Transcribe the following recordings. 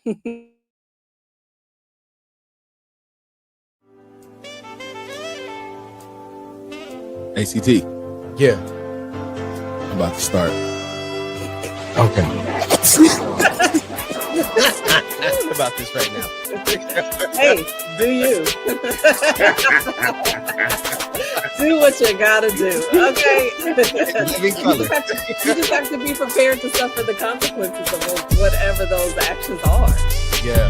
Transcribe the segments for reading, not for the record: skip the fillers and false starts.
ACT. Yeah. I'm about to start. Okay. About this right now. Hey, do you? Do what you gotta do, okay? You just have to be prepared to suffer the consequences of whatever those actions are. Yeah.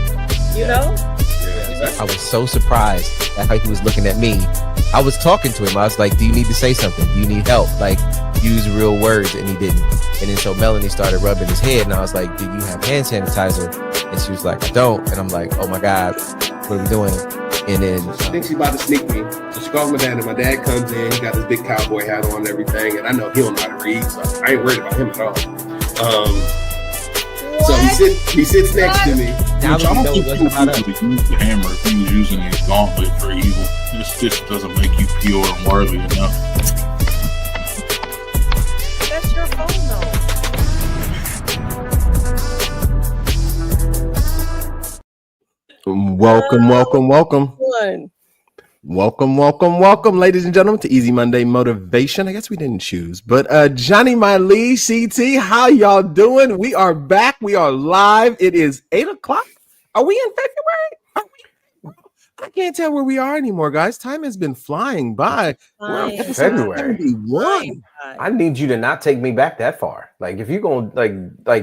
You know? Yeah. I was so surprised at how he was looking at me. I was talking to him. I was like, do you need to say something? Do you need help? Like, use real words. And he didn't. And then so Melanie started rubbing his head. And I was like, do you have hand sanitizer? And she was like, I don't. And I'm like, oh my God, what are we doing? And then I think she's about to sneak me. So she calls my dad, and my dad comes in. He got his big cowboy hat on and everything. And I know he don't know how to read, so I ain't worried about him at all. So he sits next to me. now that I we don't know think it he wasn't about us. would use the hammer if he was using his gauntlet for evil. This just doesn't make you pure and worthy enough. That's your phone, though. Welcome, ladies and gentlemen, to Easy Monday Motivation. I guess we didn't choose, but Johnny, my lead, CT, how y'all doing? We are back. We are live. It is 8:00. Are we in February? I can't tell where we are anymore, guys. Time has been flying by. We're on February. 71. I need you to not take me back that far. Like if you're going like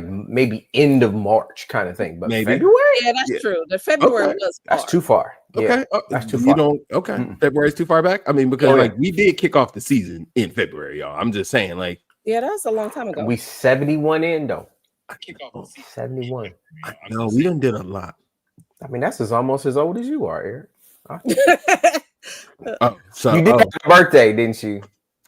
maybe end of March kind of thing, but Maybe. February? Yeah, that's true. The February was far. That's too far. Okay, Yeah, that's too you far. don't. Okay, Mm-mm. February's too far back. I mean, because Oh, yeah. like we did kick off the season in February, y'all. I'm just saying, like Yeah, that's a long time ago. We 71 in though. I kick off the season. 71. no, we done did a lot. I mean, that's almost as old as you are, Eric. Oh, so You did have a birthday, didn't you?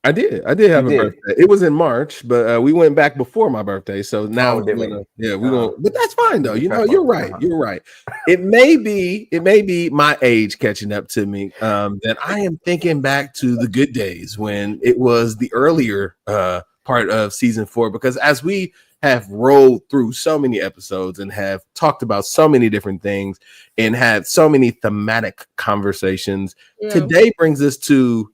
I did have You a did. birthday. It was in March, but we went back before my birthday. So now, Oh, did we? we're gonna. But that's fine though. You know, That's you're fine. right. You're right. It may be my age catching up to me. That I am thinking back to the good days when it was the earlier part of season 4. Because as we have rolled through so many episodes and have talked about so many different things and had so many thematic conversations, today brings us to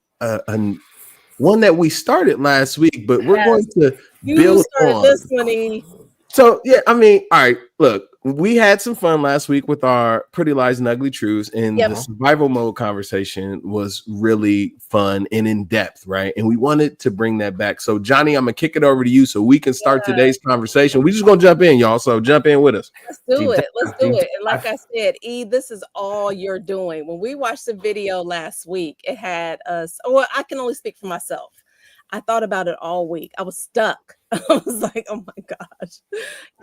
one that we started last week, but we're going to build on this one. So yeah, I mean, all right, look, we had some fun last week with our Pretty Lies and Ugly Truths, and the survival mode conversation was really fun and in depth, right? And we wanted to bring that back. So Johnny, I'm gonna kick it over to you so we can start today's conversation. We just gonna jump in, y'all. So jump in with us. Let's do it. And like I said, E, this is all you're doing. When we watched the video last week, it had us. Well, I can only speak for myself. I thought about it all week. I was stuck. I was like, oh my gosh,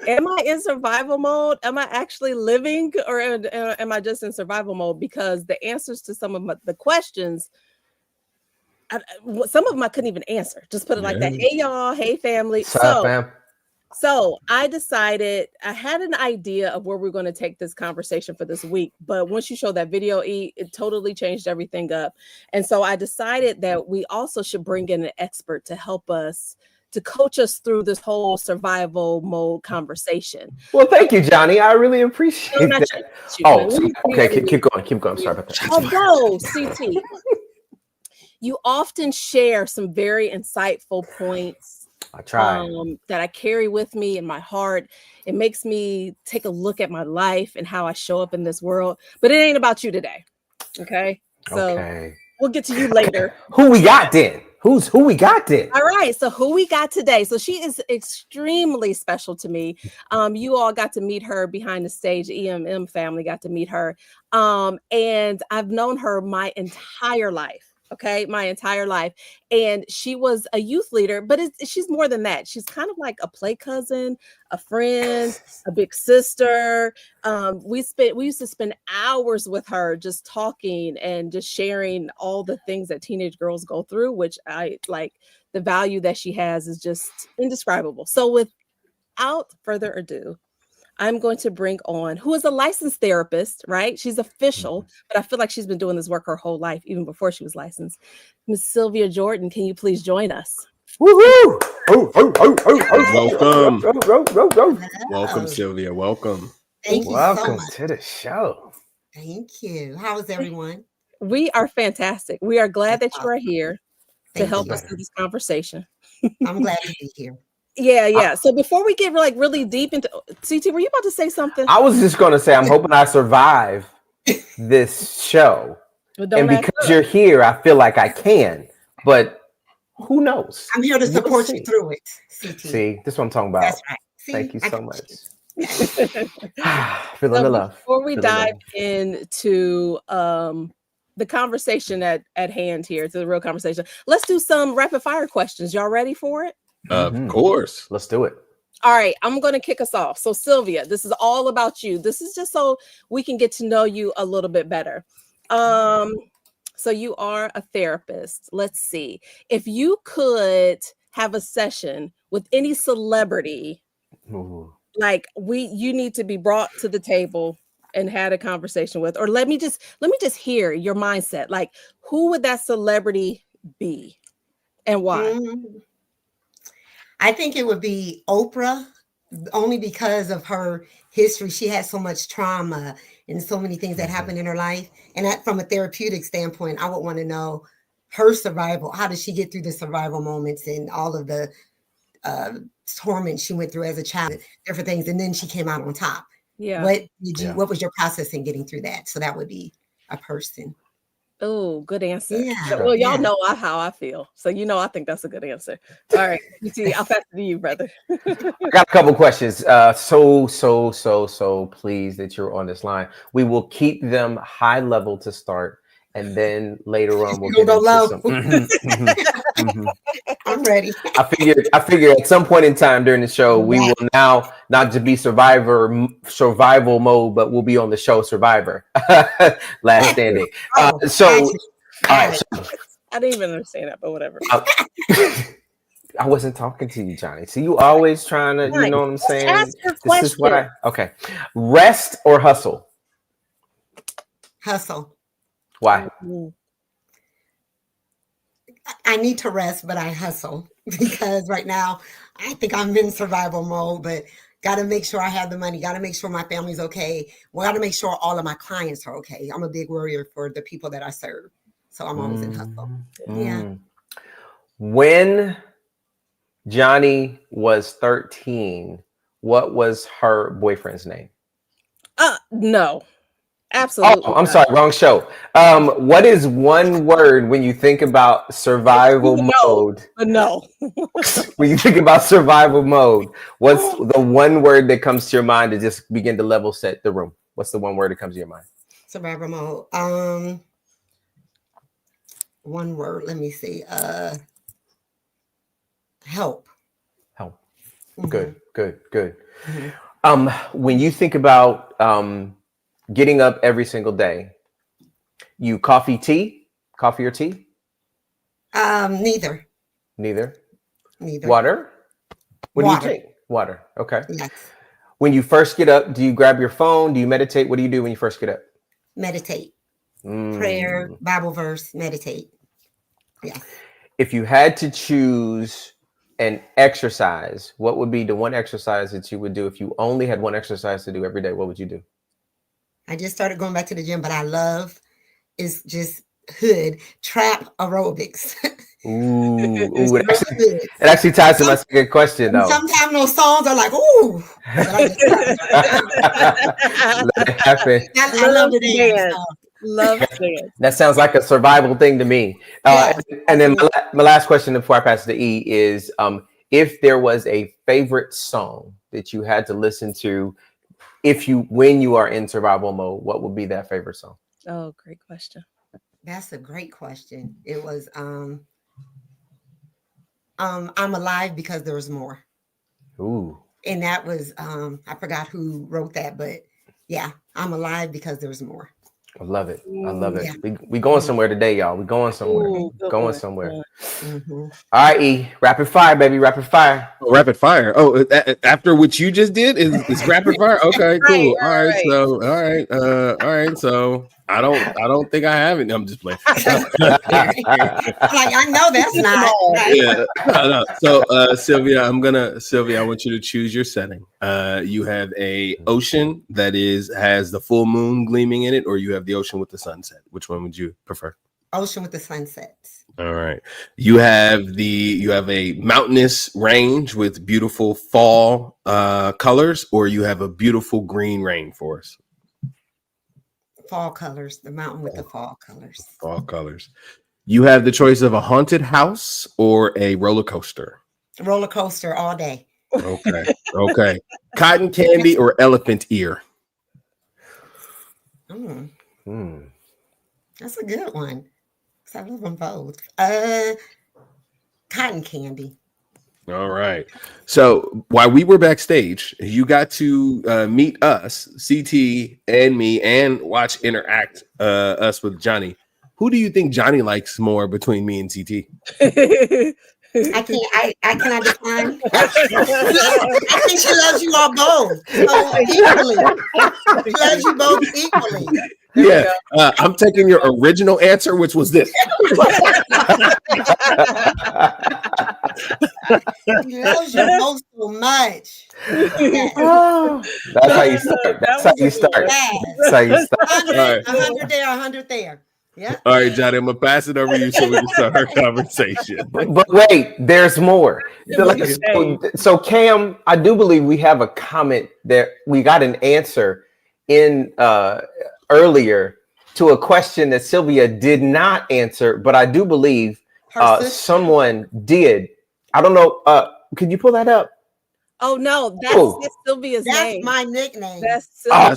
am I in survival mode? Am I actually living, or am I just in survival mode? Because the answers to some of the questions, some of them I couldn't even answer. Just put it like that. Hey y'all, hey family. So I decided, I had an idea of where we're going to take this conversation for this week. But once you show that video, E, it totally changed everything up. And so I decided that we also should bring in an expert to help us, to coach us through this whole survival mode conversation. Well, thank you, Johnny. I really appreciate that. Okay, keep going. Sorry about that. Although, CT, you often share some very insightful points. I try. That I carry with me in my heart. It makes me take a look at my life and how I show up in this world. But it ain't about you today. Okay. So we'll get to you later. Who we got then? Who we got then? All right. So who we got today? So she is extremely special to me. You all got to meet her behind the stage. EMM family got to meet her. And I've known her my entire life. Okay, my entire life. And she was a youth leader, but she's more than that. She's kind of like a play cousin, a friend, a big sister. We used to spend hours with her just talking and just sharing all the things that teenage girls go through, which I like. The value that she has is just indescribable. So without further ado, I'm going to bring on, who is a licensed therapist, right? She's official, but I feel like she's been doing this work her whole life, even before she was licensed. Miss Sylvia Jordan, can you please join us? Woohoo! Welcome. Welcome, Sylvia. Welcome. Thank you so Welcome much. to the show. Thank you. How is everyone? We are fantastic. We are glad that you are here to Thank help you. us through this conversation. I'm glad to be here. Yeah. So before we get like really deep into CT, were you about to say something? I was just gonna say I'm hoping I survive this show. Well, don't And act because up. you're here, I feel like I can. But who knows? I'm here to We'll support you see. through it, CT. See, this is what I'm talking about. That's right. See, Thank you I so got much. you. Feeling the So love. before we Feeling the dive love. into the conversation at hand here, to the real conversation, let's do some rapid fire questions. Y'all ready for it? Of course. Let's do it. All right, I'm going to kick us off. So Sylvia, this is all about you. This is just so we can get to know you a little bit better. So you are a therapist. Let's see. If you could have a session with any celebrity, Ooh. like you need to be brought to the table and had a conversation with, or let me just hear your mindset. Like, who would that celebrity be and why? I think it would be Oprah, only because of her history. She had so much trauma and so many things that happened in her life. And from a therapeutic standpoint, I would want to know her survival. How did she get through the survival moments and all of the torment she went through as a child, different things, and then she came out on top. Yeah. What was your process in getting through that? So that would be a person. Oh, good answer. Yeah. Well, y'all know how I feel. So I think that's a good answer. All right. I'll pass it to you, brother. I got a couple questions. So pleased that you're on this line. We will keep them high level to start, and then later on we'll get into low. some. I'm ready. I figure at some point in time during the show, we will now not to be survival mode, but we'll be on the show Survivor, Last Standing. All right. So I didn't even understand that, but whatever. I wasn't talking to you, Johnny. So you always trying to, you know what I'm saying? Ask your This question. is what okay. Rest or hustle? Hustle. Why? I need to rest, but I hustle because right now I think I'm in survival mode, but got to make sure I have the money, got to make sure my family's okay. Got to make sure all of my clients are okay. I'm a big worrier for the people that I serve. So I'm always in hustle. Yeah. When Johnny was 13, what was her boyfriend's name? No. Absolutely. Oh, I'm sorry, wrong show. What is one word when you think about survival mode? No. When you think about survival mode, what's the one word that comes to your mind to just begin to level set the room? What's the one word that comes to your mind? Survival mode. One word. Let me see. Help. Help. Good. When you think about getting up every single day, you coffee or tea? Neither. Water? What do you drink? Water. Okay. Yes. When you first get up, do you grab your phone? Do you meditate? What do you do when you first get up? Meditate. Prayer, Bible verse, meditate. Yeah. If you had to choose an exercise, what would be the one exercise that you would do if you only had one exercise to do every day? What would you do? I just started going back to the gym, but I love is just hood trap aerobics. It actually ties to my second question, though. Sometimes those songs are like, ooh. Let it happen. I love the dance. Love dance. That sounds like a survival thing to me. And then my last question before I pass it to E is, if there was a favorite song that you had to listen to when you are in survival mode, what would be that favorite song? Oh, great question. That's a great question. It was I'm alive because there's more. Ooh. And that was I forgot who wrote that, but yeah, I'm alive because there's more. I love it. Yeah. We going somewhere today, y'all. We going somewhere. Somewhere. Mm-hmm. All right, E. Rapid fire, baby. Rapid fire. Oh, rapid fire. Oh, after what you just did is rapid fire. Okay, cool. All right. So I don't think I have it. I'm just playing. I know that's not. Right? Yeah. No. So Sylvia, I want you to choose your setting. You have a ocean that has the full moon gleaming in it, or you have the ocean with the sunset. Which one would you prefer? Ocean with the sunsets. All right. You have a mountainous range with beautiful fall colors, or you have a beautiful green rainforest. Fall colors. The mountain with the fall colors. Fall colors. You have the choice of a haunted house or a roller coaster. Roller coaster all day. Okay. Okay. Cotton candy or elephant ear. That's a good one. I love them both. Cotton candy. All right. So while we were backstage, you got to meet us, CT and me, and watch interact us with Johnny. Who do you think Johnny likes more between me and CT? I cannot define. I think she loves you all both so equally. She loves you both equally. Yeah, I'm taking your original answer, which was this. She loves you both so much. Yes. That's how you start. That's how you start. That's how you start. 100 there, 100 there. Yeah. All right, Johnny, I'm gonna pass it over to you so we can start our conversation. But wait, there's more. So Cam, I do believe we have a comment there. We got an answer in earlier to a question that Sylvia did not answer, but I do believe someone did. I don't know. Could you pull that up? Oh no, that's Sylvia's name. That's my nickname. That's Sylvia's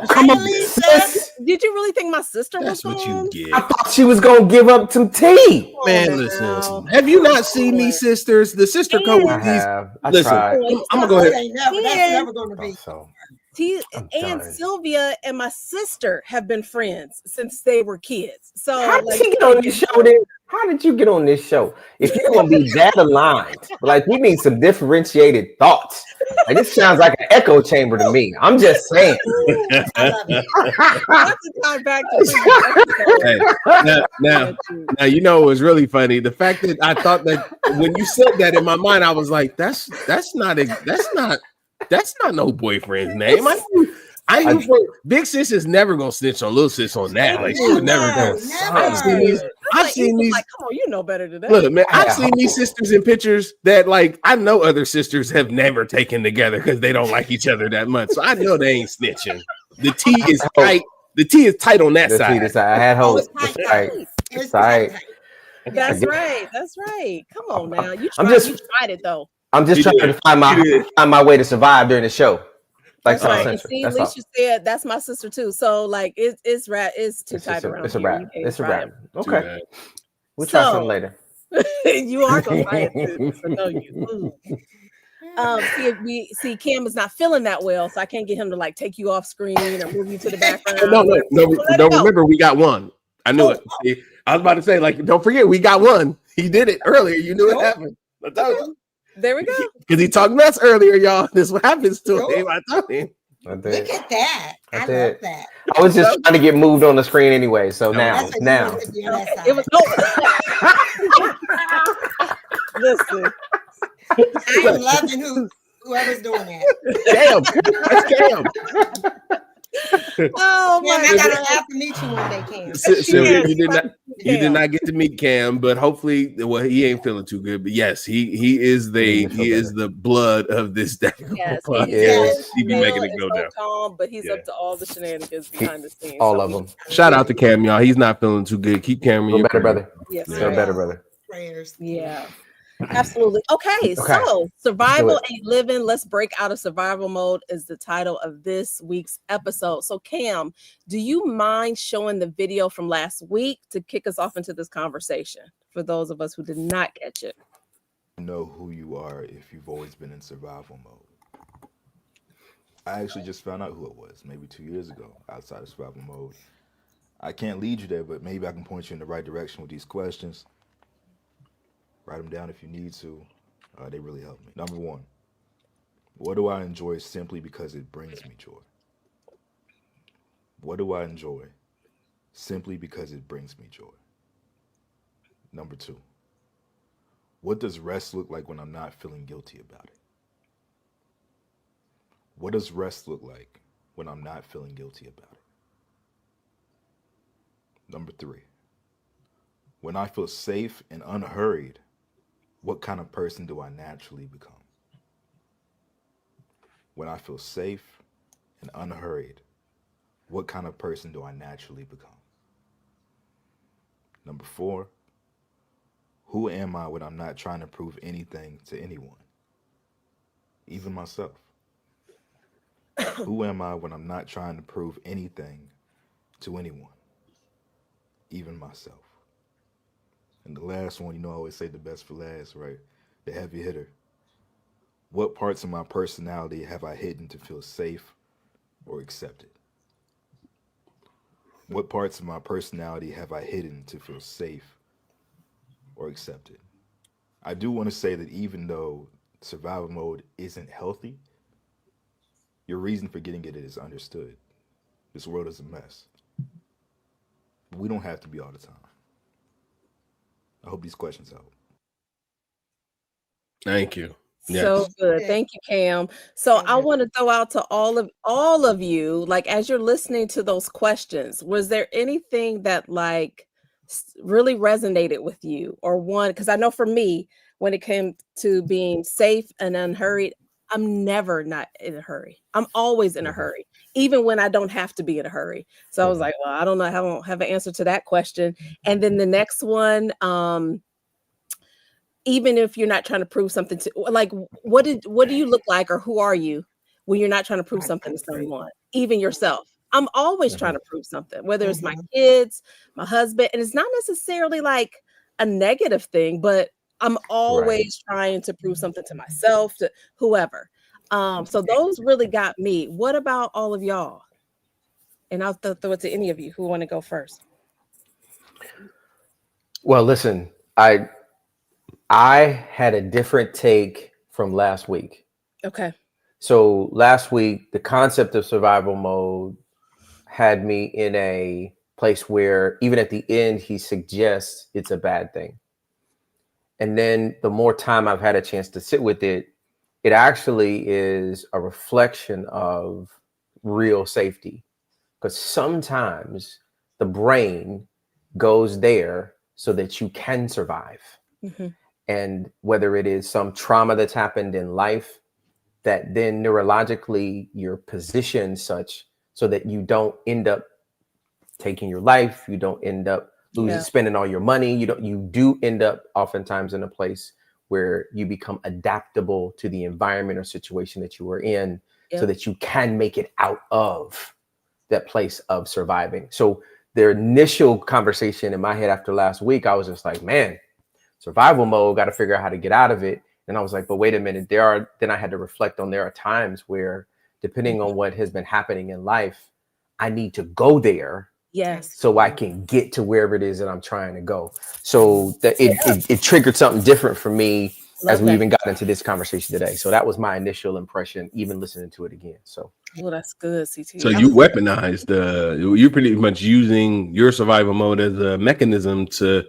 come on, sis. Did you really think my sister was That's what you get. I thought she was gonna give up some tea. Man, listen. Have you not seen these sisters? The sister come with these. Listen, I'm gonna go ahead. That's never gonna be. And Sylvia and my sister have been friends since they were kids. So how did she get on this show then? How did you get on this show? If you're gonna be that aligned, like we need some differentiated thoughts. Like this sounds like an echo chamber to me. I'm just saying. Now you know it was really funny. The fact that I thought that when you said that in my mind, I was like, that's not no boyfriend's name. I knew Big Sis is never gonna snitch on Little Sis on that. Like she would never go. I've seen these. Like, come on, you know better than that. Look, man, I've seen these sisters in pictures that, like, I know other sisters have never taken together because they don't like each other that much. So I know they ain't snitching. The T is tight. The T is tight on that side. I had hope. It's tight. That's right. That's right. Come on now. You tried it though. I'm just trying to find my way to survive during the show. Like right. See, Alicia said that's my sister too. So like it's too tight around. It's a wrap. It's a wrap. Okay. We'll try something later. You are gonna try it too. I know you. See, Cam is not feeling that well, so I can't get him to like take you off screen or move you to the background. No. Remember, we got one. I knew it. See, I was about to say, like, don't forget, we got one. He did it earlier. You knew it happened. I told you. There we go. Because he talked mess earlier, y'all. This is what happens to him. I told him. Look at that. I love that. I was just trying to get moved on the screen anyway. So now. It was Listen. I'm loving whoever's doing that. Damn. That's Cam. Oh man, I gotta have to meet you one day, Cam. You did not get to meet Cam, but hopefully, well, he ain't feeling too good. But yes, he is the blood of this day. Yes, he be making it go down. Calm, but he's up to all the shenanigans behind the scenes. All of them. Shout out to Cam, y'all. He's not feeling too good. Keep Cam in your better, brother. Yes, better, brother. Prayers. Yeah. Absolutely. Okay, so survival ain't living. Let's break out of survival mode is the title of this week's episode. So Cam, do you mind showing the video from last week to kick us off into this conversation for those of us who did not catch it? Know who you are if you've always been in survival mode. I actually just found out who it was maybe 2 years ago outside of survival mode. I can't lead you there, but maybe I can point you in the right direction with these questions. Write them down if you need to. They really help me. Number one, what do I enjoy simply because it brings me joy? What do I enjoy simply because it brings me joy. Number 2, what does rest look like when I'm not feeling guilty about it? What does rest look like when I'm not feeling guilty about it? Number 3, when I feel safe and unhurried, what kind of person do I naturally become? When I feel safe and unhurried, what kind of person do I naturally become? Number 4, who am I when I'm not trying to prove anything to anyone, even myself? Who am I when I'm not trying to prove anything to anyone, even myself? And the last one, I always say the best for last, right? The heavy hitter. What parts of my personality have I hidden to feel safe or accepted? What parts of my personality have I hidden to feel safe or accepted? I do want to say that even though survival mode isn't healthy, your reason for getting it is understood. This world is a mess. But we don't have to be all the time. I hope these questions help. Thank you. So Yes. good. Thank you, Cam. So I want to throw out to all of you, like as you're listening to those questions, was there anything that like really resonated with you or one? Because I know for me, when it came to being safe and unhurried, I'm never not in a hurry. I'm always in a hurry, even when I don't have to be in a hurry. So I was like, well, I don't know. I don't have an answer to that question. And then the next one, even if you're not trying to prove something to, like, what do you look like or who are you when you're not trying to prove something to someone, even yourself? I'm always trying to prove something, whether it's my kids, my husband, and it's not necessarily like a negative thing, but I'm always trying to prove something to myself, to whoever. So those really got me. What about all of y'all? And I'll throw it to any of you who want to go first. Well, listen, I had a different take from last week. Okay. So last week, the concept of survival mode had me in a place where even at the end, he suggests it's a bad thing. And then the more time I've had a chance to sit with it, it actually is a reflection of real safety. Because sometimes the brain goes there so that you can survive. Mm-hmm. And whether it is some trauma that's happened in life that then neurologically you're positioned such so that you don't end up taking your life, you don't end up spending all your money, you do end up oftentimes in a place where you become adaptable to the environment or situation that you were in so that you can make it out of that place of surviving. So the initial conversation in my head after last week, I was just like, man, survival mode, got to figure out how to get out of it. And I was like, but wait a minute, then I had to reflect on, there are times where depending on what has been happening in life, I need to go there. Yes. So I can get to wherever it is that I'm trying to go. So that it triggered something different for me as we even got into this conversation today. So that was my initial impression, even listening to it again. So well, that's good, CT. So you weaponized, you're pretty much using your survival mode as a mechanism to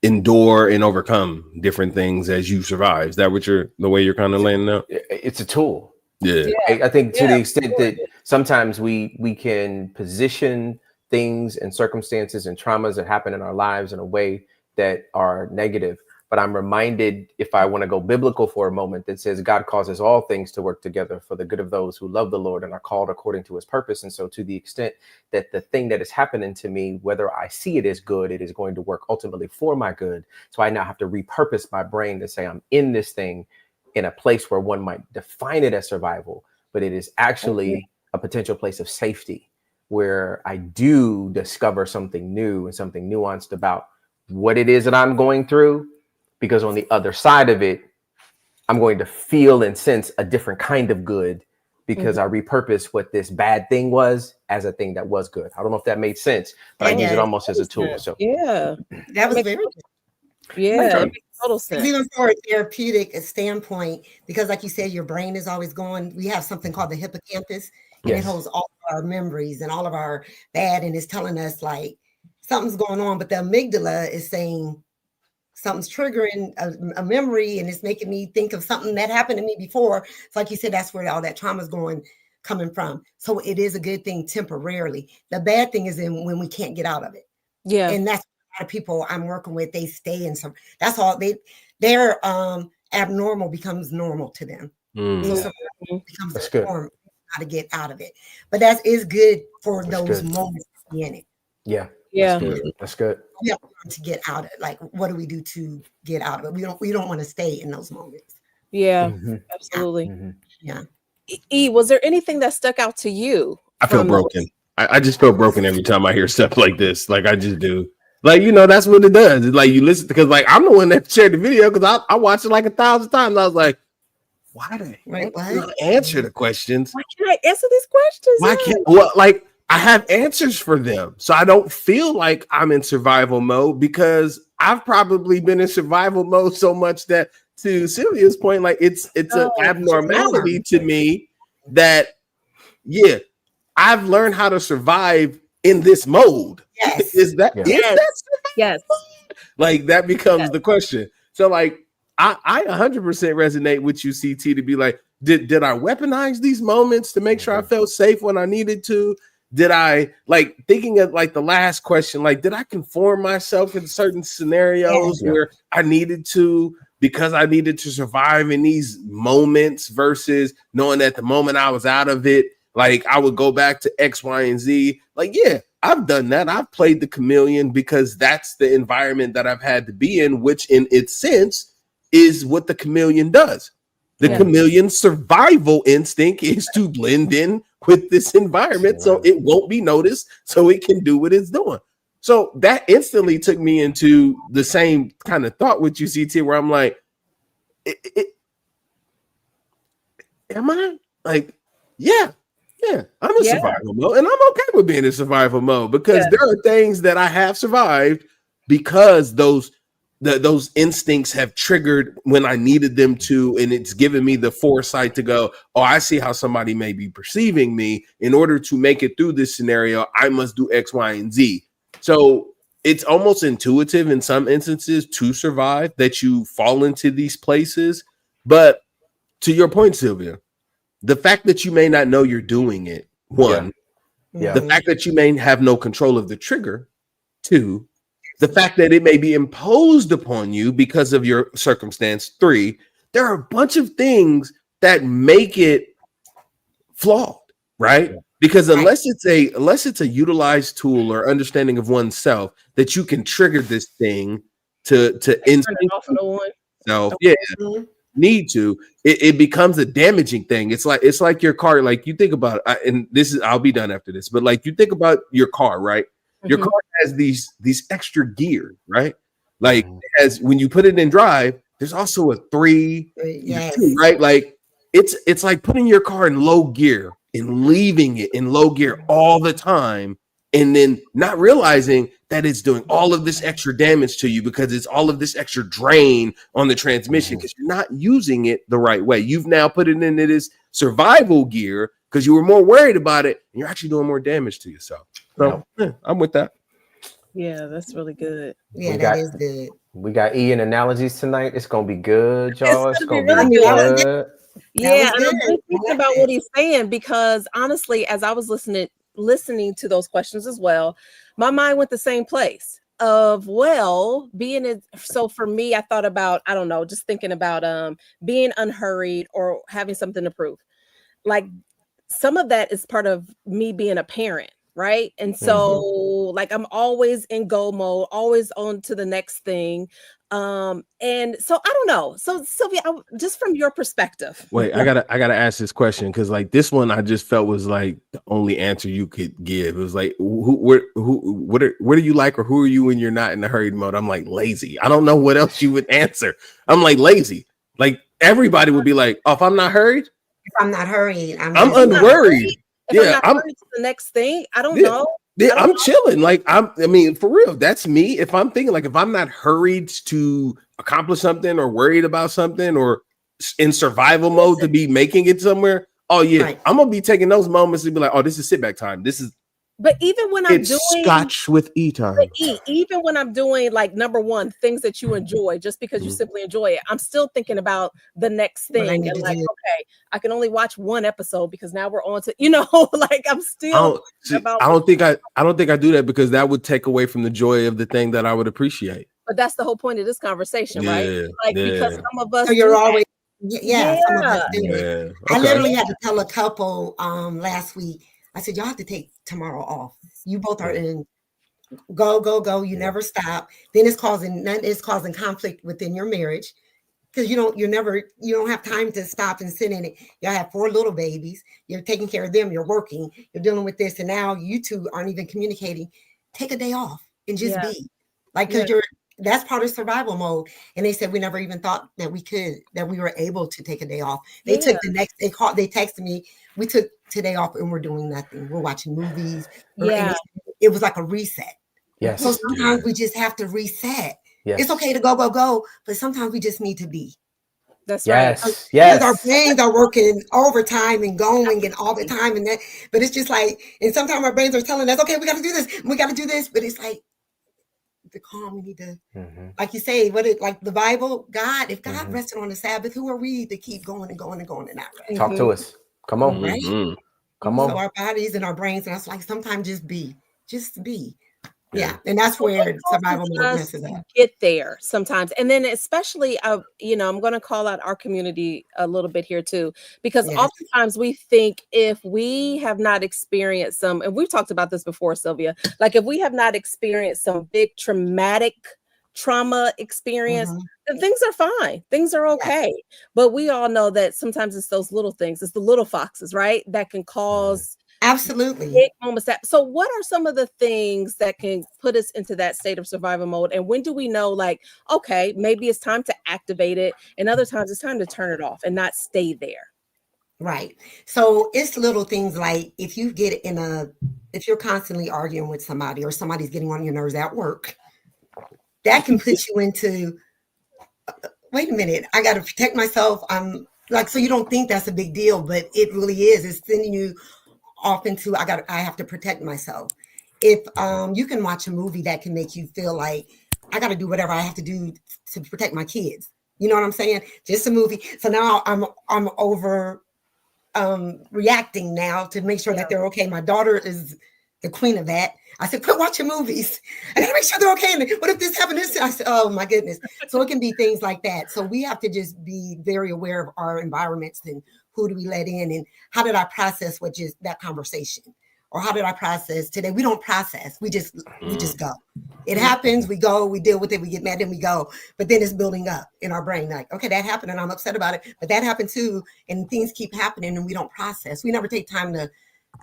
endure and overcome different things as you survive. Is that what the way you're kind of laying out? It's a tool. Yeah. I think to the extent that sometimes we can position things and circumstances and traumas that happen in our lives in a way that are negative. But I'm reminded, if I want to go biblical for a moment, that says God causes all things to work together for the good of those who love the Lord and are called according to his purpose. And so to the extent that the thing that is happening to me, whether I see it as good, it is going to work ultimately for my good. So I now have to repurpose my brain to say I'm in this thing in a place where one might define it as survival, but it is actually a potential place of safety where I do discover something new and something nuanced about what it is that I'm going through. Because on the other side of it, I'm going to feel and sense a different kind of good because I repurposed what this bad thing was as a thing that was good. I don't know if that made sense, but I use it almost as a tool. So that was very good. Yeah, it makes total sense. Even for a therapeutic standpoint, because like you said, your brain is always going. We have something called the hippocampus and Yes. it holds all of our memories and all of our bad, and it's telling us like something's going on, but the amygdala is saying something's triggering a memory, and it's making me think of something that happened to me before. So like you said, that's where all that trauma is coming from. So it is a good thing temporarily. The bad thing is when we can't get out of it. Yeah. And that's a lot of people I'm working with, they stay in some, that's all their abnormal becomes normal to them. So survival becomes That's the good. norm, how to get out of it. But that is good for That's those good. moments to be in it. Yeah. Yeah. That's good. That's good. We have to learn to get out of it. Like, what do we do to get out of it? We don't want to stay in those moments. Yeah. Mhm. Absolutely. Mhm. Yeah. Was there anything that stuck out to you? I feel from broken. I just feel broken every time I hear stuff like this. Like I just do. Like, you know, that's what it does. It's like you listen because like I'm the one that shared the video because I watched it like 1,000 times. I was like, why do they answer the questions? Why can't I answer these questions? Why can't well like I have answers for them. So I don't feel like I'm in survival mode because I've probably been in survival mode so much that to Sylvia's point, like it's an abnormality to me that I've learned how to survive in this mode. Yes. Is that Yes. like that becomes the question. So like I 100% resonate with you, CT, to be like, did I weaponize these moments to make sure I felt safe when I needed to? Did I like thinking of like the last question, like did I conform myself in certain scenarios where I needed to because I needed to survive in these moments versus knowing that the moment I was out of it, like I would go back to X, Y, and Z. Like, yeah, I've done that. I've played the chameleon because that's the environment that I've had to be in, which in its sense is what the chameleon does. The chameleon's survival instinct is to blend in with this environment so it won't be noticed, so it can do what it's doing. So that instantly took me into the same kind of thought with you, CT, where I'm like, am I? Like, yeah, I'm in survival mode, and I'm okay with being in survival mode because there are things that I have survived because those instincts have triggered when I needed them to, and it's given me the foresight to go, oh, I see how somebody may be perceiving me. In order to make it through this scenario, I must do X, Y, and Z. So it's almost intuitive in some instances to survive that you fall into these places. But to your point, Sylvia, the fact that you may not know you're doing it, one, the fact that you may have no control of the trigger, two, the fact that it may be imposed upon you because of your circumstance, three, there are a bunch of things that make it flawed, right? Because unless it's a utilized tool or understanding of oneself that you can trigger this thing to need to, it becomes a damaging thing. It's like your car. Like you think about it, and this is I'll be done after this, but like you think about your car, right? Your car has these extra gears, right? Like as when you put it in drive, there's also a 3, 2, right? Like it's like putting your car in low gear and leaving it in low gear all the time, and then not realizing that it's doing all of this extra damage to you because it's all of this extra drain on the transmission because you're not using it the right way. You've now put it into this survival gear because you were more worried about it, and you're actually doing more damage to yourself. So I'm with that. Yeah, that's really good. Yeah, that is good. We got Ian analogies tonight. It's gonna be good, y'all. It's gonna be really good. Yeah, and I'm really thinking about what he's saying because honestly, as I was listening to those questions as well, my mind went the same place of being it. So for me, I thought about, I don't know, just thinking about being unhurried or having something to prove. Like some of that is part of me being a parent, right? And so like I'm always in go mode, always on to the next thing. And so I don't know. So Sylvia, just from your perspective. Wait, I gotta ask this question because like this one I just felt was like the only answer you could give. It was like what are you like, or who are you when you're not in the hurried mode? I'm like lazy. I don't know what else you would answer. I'm like lazy. Like everybody would be like, oh, if I'm not hurried. If I'm not hurried, I'm unworried. I'm to the next thing. I don't know. Yeah, I'm chilling. Like I mean, for real, that's me. If I'm thinking like if I'm not hurried to accomplish something or worried about something or in survival mode to be making it somewhere, Oh yeah, Right. I'm gonna be taking those moments and be like, oh, this is sit back time. This is But even when I'm doing scotch with E time. even when I'm doing like number one, things that you enjoy, just because you simply enjoy it, I'm still thinking about the next What I thing need and to like, do. okay, I can only watch one episode because now we're on to, like I'm I still don't, see, about. I don't think I do that because that would take away from the joy of the thing that I would appreciate. But that's the whole point of this conversation, right? Yeah, Like because yeah, some of us So you're do always, that. yeah, some of us do it. yeah. I Okay. literally had to tell a couple last week. I said, y'all have to take tomorrow off. You both are in go, go, go. You never stop. Then it's causing conflict within your marriage because you don't have time to stop and sit in it. Y'all have 4 little babies. You're taking care of them. You're working. You're dealing with this, and now you two aren't even communicating. Take a day off and just Yeah. be like because that's part of survival mode. And they said we never even thought that we were able to take a day off. They took they texted me. We took today off and we're doing nothing. We're watching movies. Yeah. It was like a reset. Yes. So sometimes we just have to reset. Yes. It's okay to go, go, go, but sometimes we just need to be. That's right. Yes. Because our brains are working overtime and going and all the time and that, but it's just like, and sometimes our brains are telling us, okay, we got to do this, we got to do this, but it's like the calm. We need to, like you say, like the Bible, God, if God rested on the Sabbath, who are we to keep going and going and going and not rest? Talk to us. Come on. Right? Come on. So our bodies and our brains, and it's like sometimes just be. Yeah. And that's where survival mode messes up. Get there sometimes. And then especially, I'm going to call out our community a little bit here too, because oftentimes we think if we have not experienced some, and we've talked about this before, Sylvia, like if we have not experienced some big traumatic trauma experience, then things are fine. Things are okay. But we all know that sometimes it's those little things, it's the little foxes, right? That can cause absolutely big moments. So what are some of the things that can put us into that state of survival mode? And when do we know, like, okay, maybe it's time to activate it, and other times it's time to turn it off and not stay there? Right. So it's little things like if you're constantly arguing with somebody or somebody's getting on your nerves at work, that can put you into, wait a minute, I got to protect myself. I'm like, so you don't think that's a big deal, but it really is. It's sending you off into, I have to protect myself. If you can watch a movie that can make you feel like I got to do whatever I have to do to protect my kids. You know what I'm saying? Just a movie. So now I'm over reacting now to make sure that they're okay. My daughter is the queen of that. I said, quit watching movies. I gotta make sure they're okay. And what if this happened? I said, oh my goodness. So it can be things like that. So we have to just be very aware of our environments and who do we let in and how did I process that conversation? Or how did I process today? We don't process. We just go. It happens. We go. We deal with it. We get mad. Then we go. But then it's building up in our brain. Like, okay, that happened, and I'm upset about it. But that happened too, and things keep happening, and we don't process. We never take time to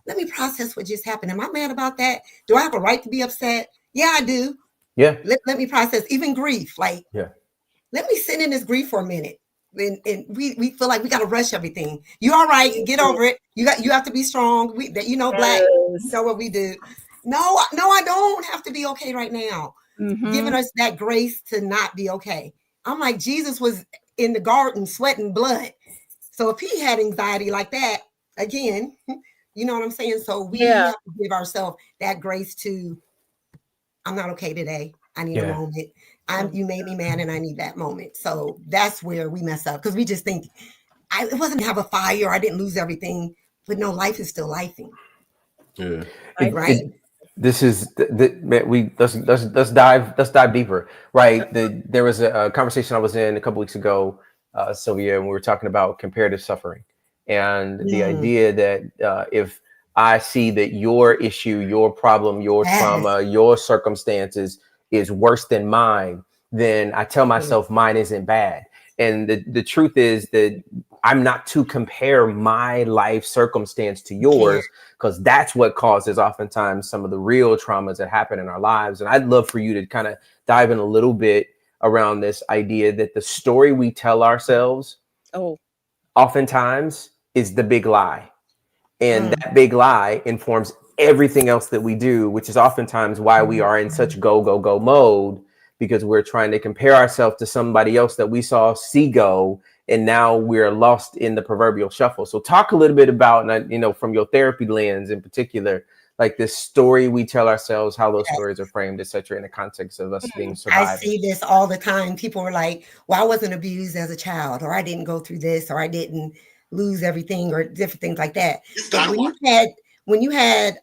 let me process what just happened. Am I mad about that? Do I have a right to be upset? Yeah, I do. Yeah. Let me process even grief. Like, let me sit in this grief for a minute. And we feel like we got to rush everything. You all right? Get over it. You have to be strong. Black, you know what we do. No, I don't have to be okay right now. Giving us that grace to not be okay. I'm like, Jesus was in the garden sweating blood. So if he had anxiety like that, again, you know what I'm saying? So we have to give ourselves that grace to, I'm not okay today. I need a moment. You made me mad and I need that moment. So that's where we mess up because we just think it wasn't have a fire. I didn't lose everything, but no, life is still lifing. Yeah. Right. This is let's dive deeper. Right. There was a conversation I was in a couple weeks ago, Sylvia, and we were talking about comparative suffering and the idea that if I see that your issue, your problem, your trauma, your circumstances is worse than mine, then I tell myself mine isn't bad. And the truth is that I'm not to compare my life circumstance to yours, because that's what causes oftentimes some of the real traumas that happen in our lives. And I'd love for you to kind of dive in a little bit around this idea that the story we tell ourselves oftentimes is the big lie. And that big lie informs everything else that we do, which is oftentimes why we are in such go, go, go mode, because we're trying to compare ourselves to somebody else that we see go and now we're lost in the proverbial shuffle. So talk a little bit about, from your therapy lens in particular, like this story we tell ourselves, how those stories are framed, etc., in the context of us being survivors. I see this all the time. People are like, well, I wasn't abused as a child, or I didn't go through this, or I didn't lose everything, or different things like that. But when you had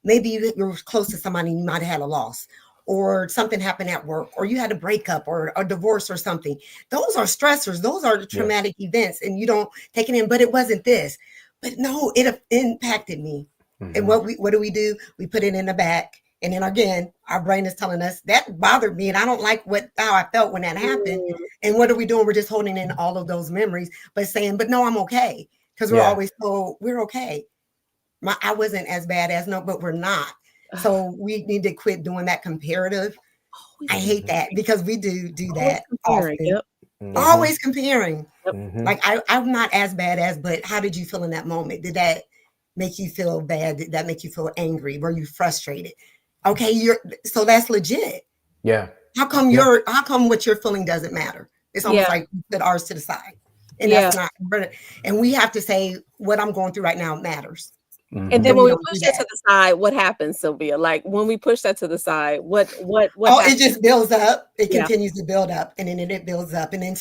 maybe you were close to somebody and you might have had a loss, or something happened at work, or you had a breakup or a divorce or something. Those are stressors. Those are the traumatic events, and you don't take it in. But it wasn't this. But no, it impacted me. And what do? We put it in the back. And then again, our brain is telling us that bothered me, and I don't like how I felt when that happened. And what are we doing? We're just holding in all of those memories, but saying, "But no, I'm okay," because we're always told we're okay. I wasn't as bad as but we're not. So we need to quit doing that comparative. I hate that because we do that often. Always comparing. Like I'm not as bad as, but how did you feel in that moment? Did that make you feel bad? Did that make you feel angry? Were you frustrated? Okay, so that's legit. Yeah. How come what you're feeling doesn't matter? It's almost like you put ours to the side. And that's not, and we have to say what I'm going through right now matters. And then when we push that to the side, what happens, Sylvia? Like when we push that to the side, what happens? It just builds up. It continues to build up, and then it builds up. And then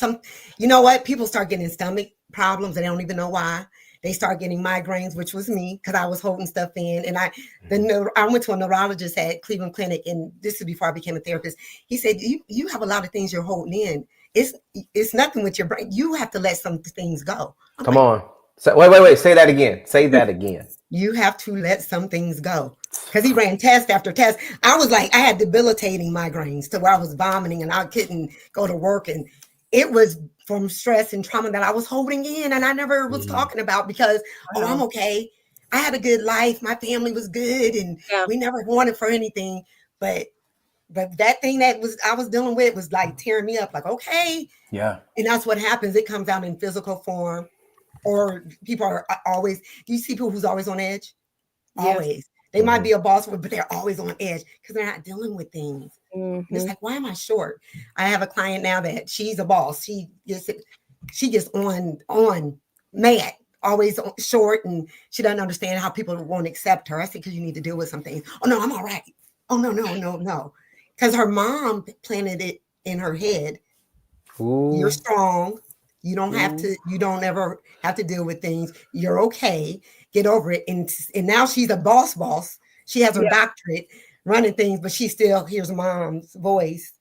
you know what? People start getting stomach problems. They don't even know why. They start getting migraines, which was me, because I was holding stuff in. And I went to a neurologist at Cleveland Clinic, and this is before I became a therapist. He said, you have a lot of things you're holding in. It's nothing with your brain. You have to let some things go. Come on. So, wait. Say that again. Say that again. You have to let some things go. Because he ran test after test. I was like, I had debilitating migraines to where I was vomiting and I couldn't go to work. And it was from stress and trauma that I was holding in and I never was talking about because, I'm okay. I had a good life. My family was good and we never wanted for anything. But that thing that I was dealing with was like tearing me up, like, okay. Yeah. And that's what happens. It comes out in physical form. Or people are always, do you see people who's always on edge? Always. They might be a boss, but they're always on edge because they're not dealing with things. It's like, why am I short? I have a client now that she's a boss. She gets on mad, always short, and she doesn't understand how people won't accept her. I said, because you need to deal with some things. Oh, no, I'm all right. Oh, no. Because her mom planted it in her head. Ooh. You're strong. You don't have to, you don't ever have to deal with things. You're okay. Get over it. And now she's a boss. She has her doctorate running things, but she still hears mom's voice.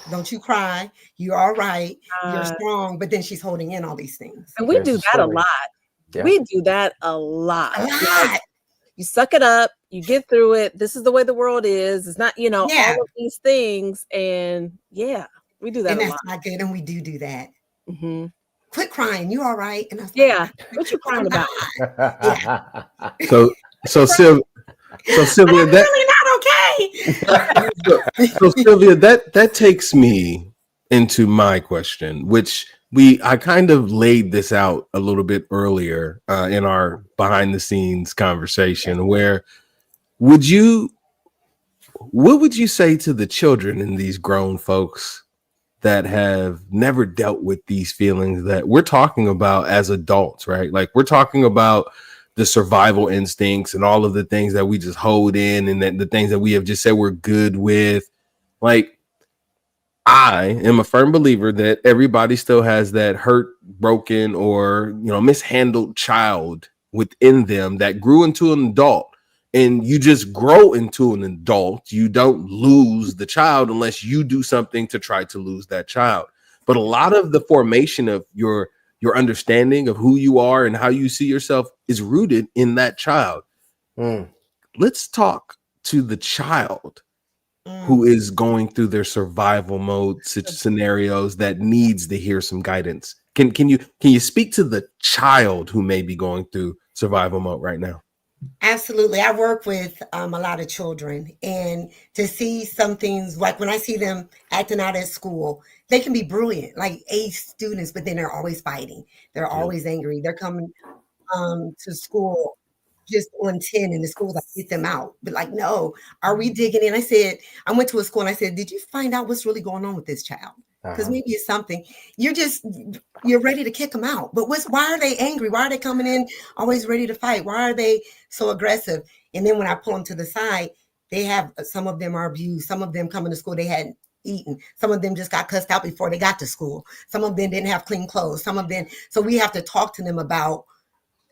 Don't you cry. You're all right. You're strong. But then she's holding in all these things. And we do that a lot. Yeah. We do that a lot. Like, you suck it up. You get through it. This is the way the world is. It's not, all of these things. And we do that and a that's lot. Not good. And we do that. Mm-hmm. Quit crying. You all right? And I was like, what you crying about? So Sylvia, I'm really not okay. so Sylvia, that takes me into my question, which I kind of laid this out a little bit earlier in our behind the scenes conversation. Where what would you say to the children and these grown folks that have never dealt with these feelings that we're talking about as adults, right? Like we're talking about the survival instincts and all of the things that we just hold in and the things that we have just said we're good with. Like, I am a firm believer that everybody still has that hurt, broken, or, mishandled child within them that grew into an adult. And you just grow into an adult. You don't lose the child unless you do something to try to lose that child. But a lot of the formation of your understanding of who you are and how you see yourself is rooted in that child. Let's talk to the child who is going through their survival mode scenarios that needs to hear some guidance. Can you speak to the child who may be going through survival mode right now? Absolutely. I work with a lot of children, and to see some things, like when I see them acting out at school, they can be brilliant, like A students, but then they're always fighting. They're always angry. They're coming to school just on 10 and the school's like, get them out. But like, no, are we digging in? I went to a school and I said, did you find out what's really going on with this child? because maybe it's something you're ready to kick them out. But why are they angry? Why are they coming in always ready to fight? Why are they so aggressive? And then when I pull them to the side, some of them are abused. Some of them coming to school, they hadn't eaten. Some of them just got cussed out before they got to school. Some of them didn't have clean clothes. So we have to talk to them about,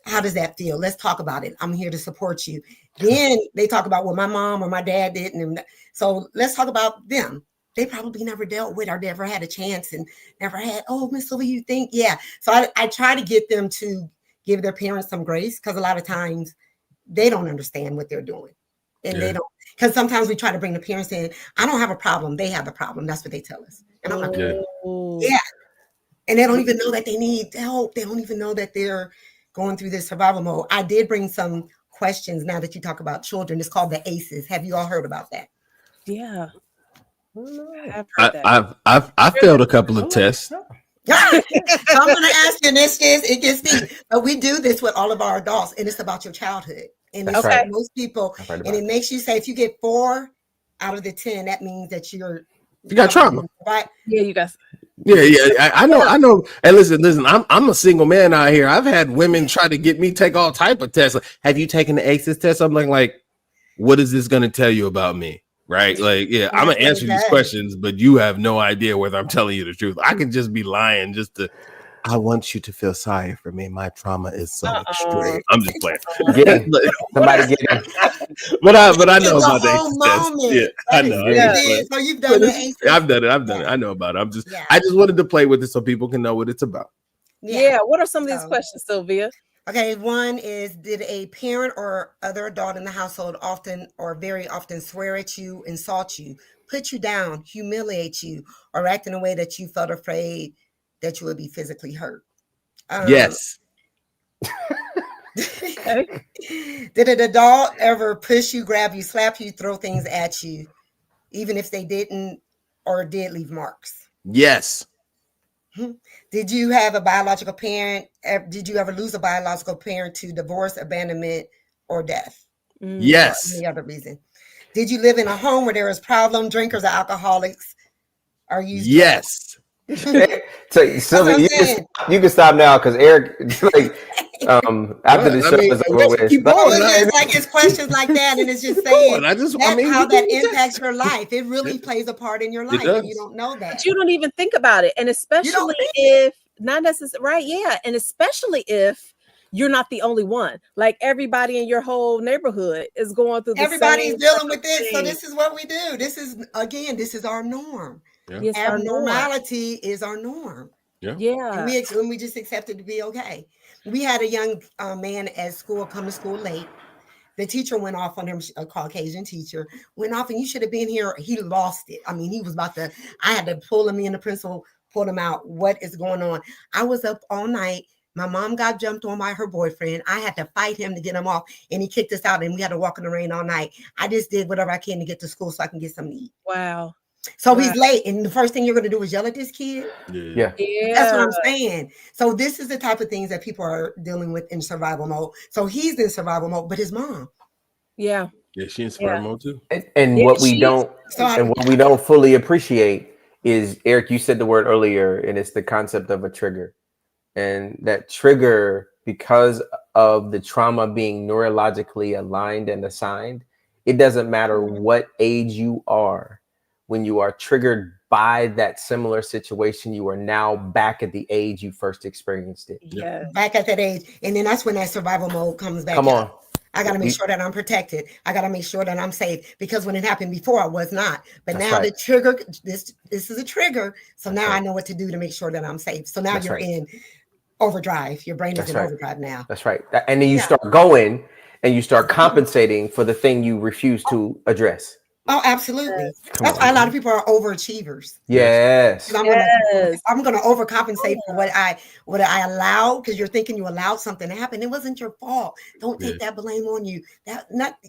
how does that feel? Let's talk about it. I'm here to support you. Then they talk about what my mom or my dad did. So let's talk about them. They probably never dealt with or never had a chance and never had, oh, Miss Sylvia, you think? Yeah. So I try to get them to give their parents some grace, because a lot of times they don't understand what they're doing. And they don't, because sometimes we try to bring the parents in. I don't have a problem. They have the problem. That's what they tell us. And I'm like, yeah. And they don't even know that they need help. They don't even know that they're going through this survival mode. I did bring some questions now that you talk about children. It's called the ACEs. Have you all heard about that? Yeah. I've heard that. I've failed a couple of tests. So I'm going to ask you, it gets deep, but we do this with all of our adults, and it's about your childhood. And it's like most people, and it makes you say, if you get 4 out of the 10, that means that you got trauma, right? Yeah, you guys. Yeah. I know. Hey, listen. I'm a single man out here. I've had women try to get me take all type of tests. Like, have you taken the ACEs test? I'm like, what is this going to tell you about me? Right? Like, I'm gonna answer these questions, but you have no idea whether I'm telling you the truth. I could just be lying I want you to feel sorry for me. My trauma is so extreme. I'm just playing. Somebody get him. But I know about the ACEs test. Yeah, I know. So you've done the ACEs. I've done it. I know about it. I just wanted to play with it so people can know what it's about. Yeah. What are some of these questions, Sylvia? Okay, one is, did a parent or other adult in the household often or very often swear at you, insult you, put you down, humiliate you, or act in a way that you felt afraid that you would be physically hurt? Yes. Did an adult ever push you, grab you, slap you, throw things at you, even if they didn't or did leave marks? Yes. Did you have a biological parent? Did you ever lose a biological parent to divorce, abandonment, or death? Yes. Or any other reason? Did you live in a home where there was problem drinkers or alcoholics? Or used yes. So Sylvia, you can stop now, because Eric, after the show is over with, it's like it's questions like that, and it's just saying how that impacts your life. It really plays a part in your life, and you don't know that. But you don't even think about it, and especially if not necessarily right, and especially if you're not the only one. Like, everybody in your whole neighborhood is going through. Everybody's dealing with this, so this is what we do. This is our norm. Yeah. Abnormality is our norm. Yeah. And we just accept it to be okay. We had a young man at school come to school late. The teacher went off on him, a Caucasian teacher, went off, and you should have been here. He lost it. I mean, he was I had to pull him in, the principal pulled him out. What is going on? I was up all night. My mom got jumped on by her boyfriend. I had to fight him to get him off, and he kicked us out, and we had to walk in the rain all night. I just did whatever I can to get to school so I can get something to eat. Wow. So he's late, and the first thing you're going to do is yell at this kid? Yeah. That's what I'm saying. So this is the type of things that people are dealing with in survival mode. So he's in survival mode, but his mom. Yeah. Yeah, she's in survival mode too. And what we don't fully appreciate is, Eric, you said the word earlier, and it's the concept of a trigger. And that trigger, because of the trauma being neurologically aligned and assigned, it doesn't matter what age you are. When you are triggered by that similar situation, you are now back at the age you first experienced it. Yeah. Back at that age. And then that's when that survival mode comes back. Come on. I got to make sure that I'm protected. I got to make sure that I'm safe, because when it happened before, I was not. But now the trigger, this is a trigger. So now I know what to do to make sure that I'm safe. So now you're in overdrive. Your brain is in overdrive now. That's right. And then you start going and you start compensating for the thing you refuse to address. Oh, absolutely. That's why a lot of people are overachievers. Yes. I'm going to overcompensate for what I allowed, because you're thinking you allowed something to happen. It wasn't your fault. Don't take that blame on you.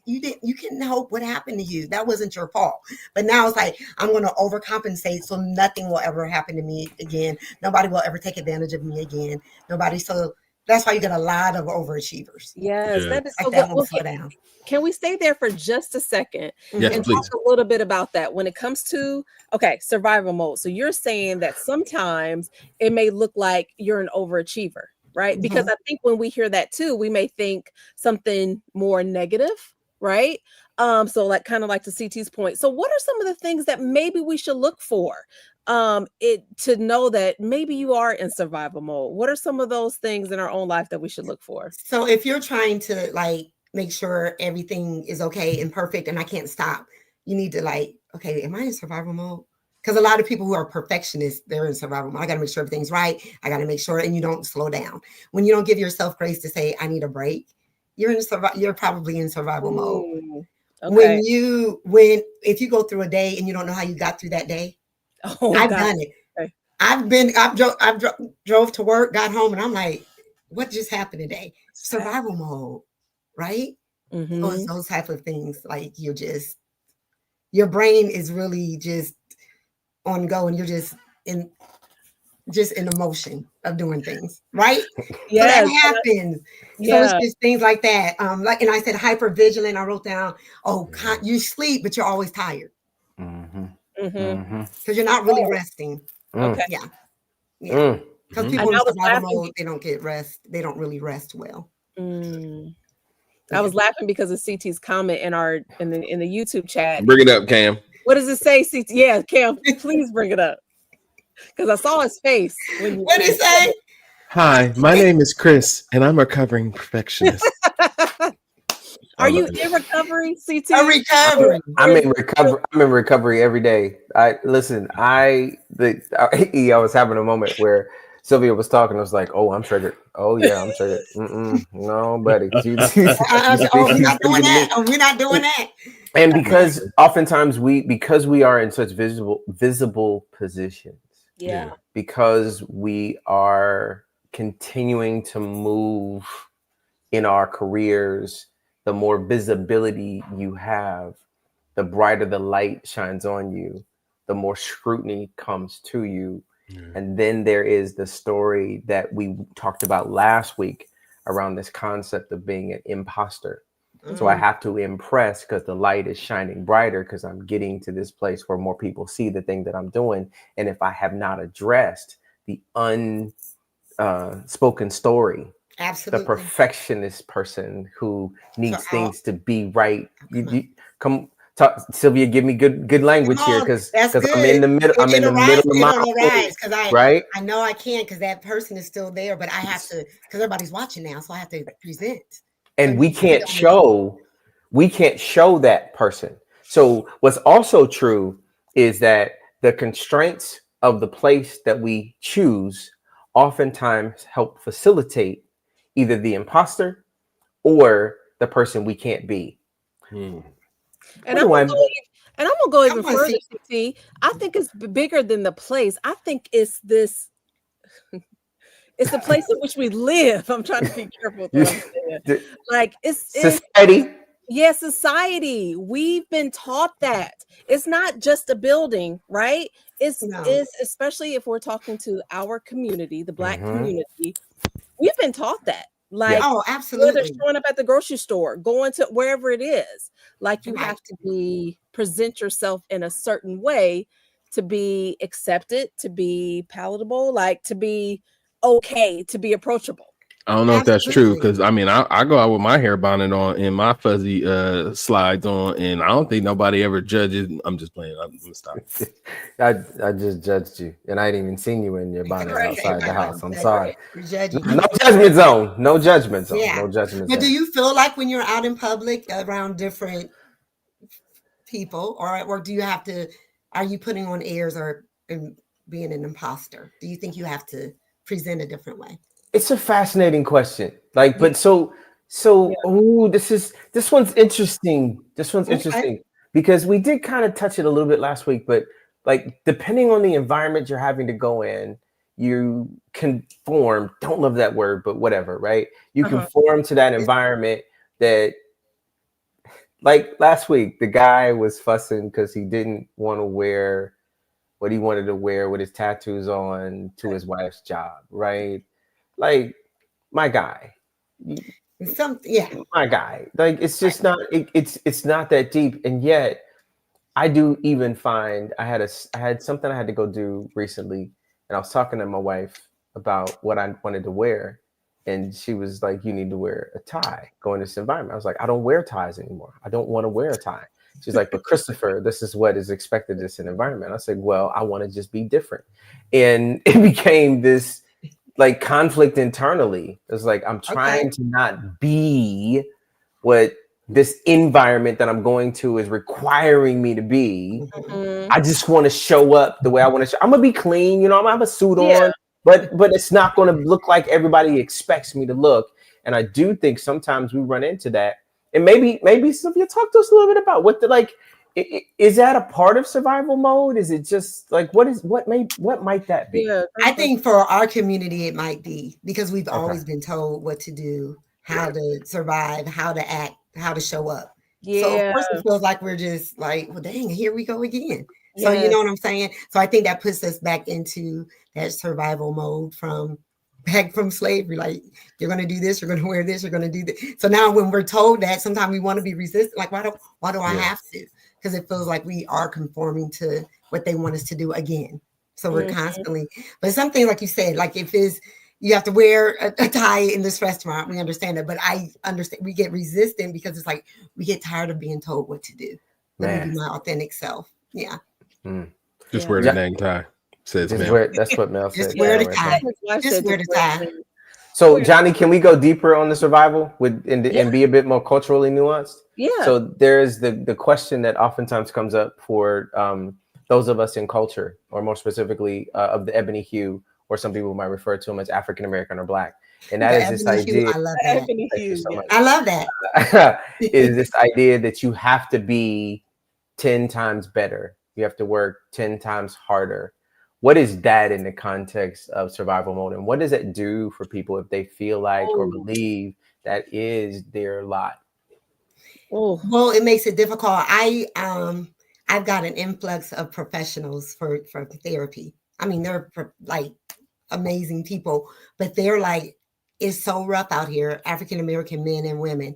You couldn't help what happened to you. That wasn't your fault. But now it's like, I'm going to overcompensate so nothing will ever happen to me again. Nobody will ever take advantage of me again. Nobody. So That's why you get a lot of overachievers. Yes, Yeah. that is so Like good. that won't slow down. Can we stay there for just a second Yes, and please. talk a little bit about that when it comes to, okay, survival mode? So you're saying that sometimes it may look like you're an overachiever, right? Because I think when we hear that too, we may think something more negative, right? So like kind of like to CT's point. So what are some of the things that maybe we should look for it to know that maybe you are in survival mode? What are some of those things in our own life that we should look for? So if you're trying to like make sure everything is okay and perfect and I can't stop, you need to like, okay, am I in survival mode? Because a lot of people who are perfectionists, they're in survival mode. I got to make sure everything's right. I got to make sure, and you don't slow down. When you don't give yourself grace to say, I need a break, you're probably in survival mode. Okay. If you go through a day and you don't know how you got through that day, I've done it. Okay. I've drove to work, got home, and I'm like, what just happened today? Survival mode, right? So it's those type of things. Like your brain is really just on go, and you're just in emotion of doing things, right? Yes. So that happens. So it's just things like that. Like, and I said hyper vigilant. I wrote down, you sleep, but you're always tired. Because you're not really resting. Okay. Yeah. Because people in survival mode, they don't get rest. They don't really rest well. I was laughing because of CT's comment in the YouTube chat. Bring it up, Cam. What does it say, CT? Yeah, Cam, please bring it up. Because I saw his face. What did it say? Hi, my name is Chris, and I'm a recovering perfectionist. Are you in recovery, CT? A recovery. I'm in recovery. I'm in recovery every day. I was having a moment where Sylvia was talking. I was like, "Oh, I'm triggered. Oh yeah, I'm triggered. No, buddy. We're not doing that. We're not doing that." And because oftentimes because we are in such visible positions. Yeah. Because we are continuing to move in our careers, the more visibility you have, the brighter the light shines on you, the more scrutiny comes to you. And then there is the story that we talked about last week around this concept of being an imposter. So I have to impress because the light is shining brighter because I'm getting to this place where more people see the thing that I'm doing. And if I have not addressed the unspoken story, absolutely, the perfectionist person who needs things to be right, come talk, Sylvia. Give me good language here because I'm in the middle. I'm in the middle of my right. I know I can't because that person is still there, but I have to because everybody's watching now, so I have to present. And we can't show that person. So what's also true is that the constraints of the place that we choose oftentimes help facilitate either the imposter or the person we can't be. And I'm gonna go even further, CT. I think it's bigger than the place. I think it's this. It's the place in which we live. I'm trying to be careful with what I'm saying. Like it's society. Yes, society. We've been taught that it's not just a building, right? It's especially if we're talking to our community, the Black community. We've been taught that. Like, absolutely. Whether showing up at the grocery store, going to wherever it is, like you have to present yourself in a certain way to be accepted, to be palatable, like to be okay, to be approachable. I don't know if that's true because I mean I go out with my hair bonnet on and my fuzzy slides on, and I don't think nobody ever judges. I'm just playing. I'm gonna stop. I just judged you, and I didn't even seen you in your bonnet outside the house. I'm sorry. No judgment zone. No judgment zone. No judgment zone. But do you feel like when you're out in public around different people, or do you have to? Are you putting on airs or being an imposter? Do you think you have to present a different way? It's a fascinating question. Like, but this one's interesting. This one's interesting because we did kind of touch it a little bit last week, but like depending on the environment you're having to go in, you conform, don't love that word, but whatever, right? You conform to that environment that, like last week, the guy was fussing because he didn't want to wear what he wanted to wear with his tattoos on to his wife's job, right? Like, my guy. Yeah. My guy. Like it's just not. It's not that deep, and yet I do even find I had something I had to go do recently, and I was talking to my wife about what I wanted to wear, and she was like, "You need to wear a tie going to this environment." I was like, "I don't wear ties anymore. I don't want to wear a tie." She's like, "But Christopher, this is what is expected in this environment." I said, "Well, I want to just be different," and it became this like conflict internally. It's like I'm trying to not be what this environment that I'm going to is requiring me to be. Mhm. I just want to show up the way I want to show. I'm gonna be clean, I'm gonna have a suit on, but it's not gonna look like everybody expects me to look. And I do think sometimes we run into that. And maybe Sylvia, talk to us a little bit about what is that a part of survival mode? Is it just like what might that be? Yeah, I think for our community it might be because we've always been told what to do, how to survive, how to act, how to show up. So of course it feels like we're just like, well, dang, here we go again. So you know what I'm saying? So I think that puts us back into that survival mode back from slavery. Like, you're going to do this, you're going to wear this, you're going to do this. So now when we're told that, sometimes we want to be resistant. Like, why do I have to? Because it feels like we are conforming to what they want us to do again. So we're constantly, but something like you said, like if you have to wear a tie in this restaurant, we understand that. But I understand we get resistant because it's like we get tired of being told what to do. Let me be my authentic self. Yeah. Just wear the dang tie, says Mel. That's what Mel said. Just wear the tie. Just wear the tie. So Johnny, can we go deeper on the survival and be a bit more culturally nuanced? Yeah. So there's the question that oftentimes comes up for those of us in culture, or more specifically of the ebony hue, or some people might refer to them as African American or Black. And that is this idea. I love that. Thank you so much. I love that. Is this idea that you have to be 10 times better. You have to work 10 times harder. What is that in the context of survival mode? And what does it do for people if they feel like or believe that is their lot? Oh, well, it makes it difficult. I've got an influx of professionals for therapy. I mean, they're like amazing people, but they're like, it's so rough out here, African American men and women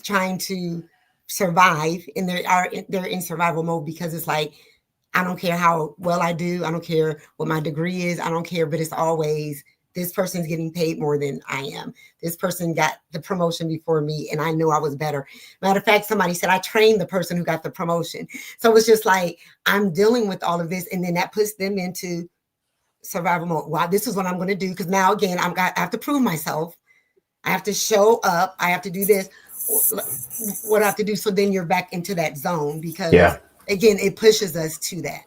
trying to survive, and they're in survival mode because it's like, I don't care how well I do, I don't care what my degree is, I don't care, but it's always this person's getting paid more than I am. This person got the promotion before me, and I knew I was better. Matter of fact, somebody said I trained the person who got the promotion. So it's just like I'm dealing with all of this, and then that puts them into survival mode. Wow, this is what I'm going to do, because now again I have to prove myself. I have to show up. I have to do this. What I have to do. So then you're back into that zone because again, it pushes us to that.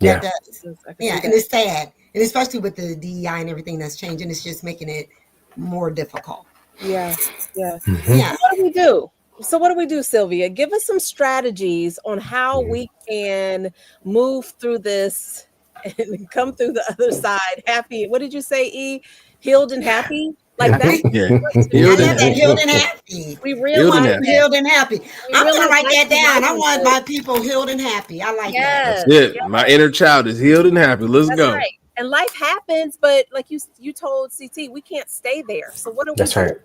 Yeah. That does. Yeah, and it's sad. And especially with the DEI and everything that's changing, it's just making it more difficult. Yeah. Mm-hmm. Yeah. What do we do? So what do we do, Sylvia? Give us some strategies on how we can move through this and come through the other side happy. What did you say, E? Healed and happy? Like that? Healed and happy. We realize healed and happy. I'm gonna write that down. I want my people healed and happy. I like that. That's it. My inner child is healed and happy. Let's go. Right. And life happens, but like you told CT, we can't stay there. So what do we do? That's right.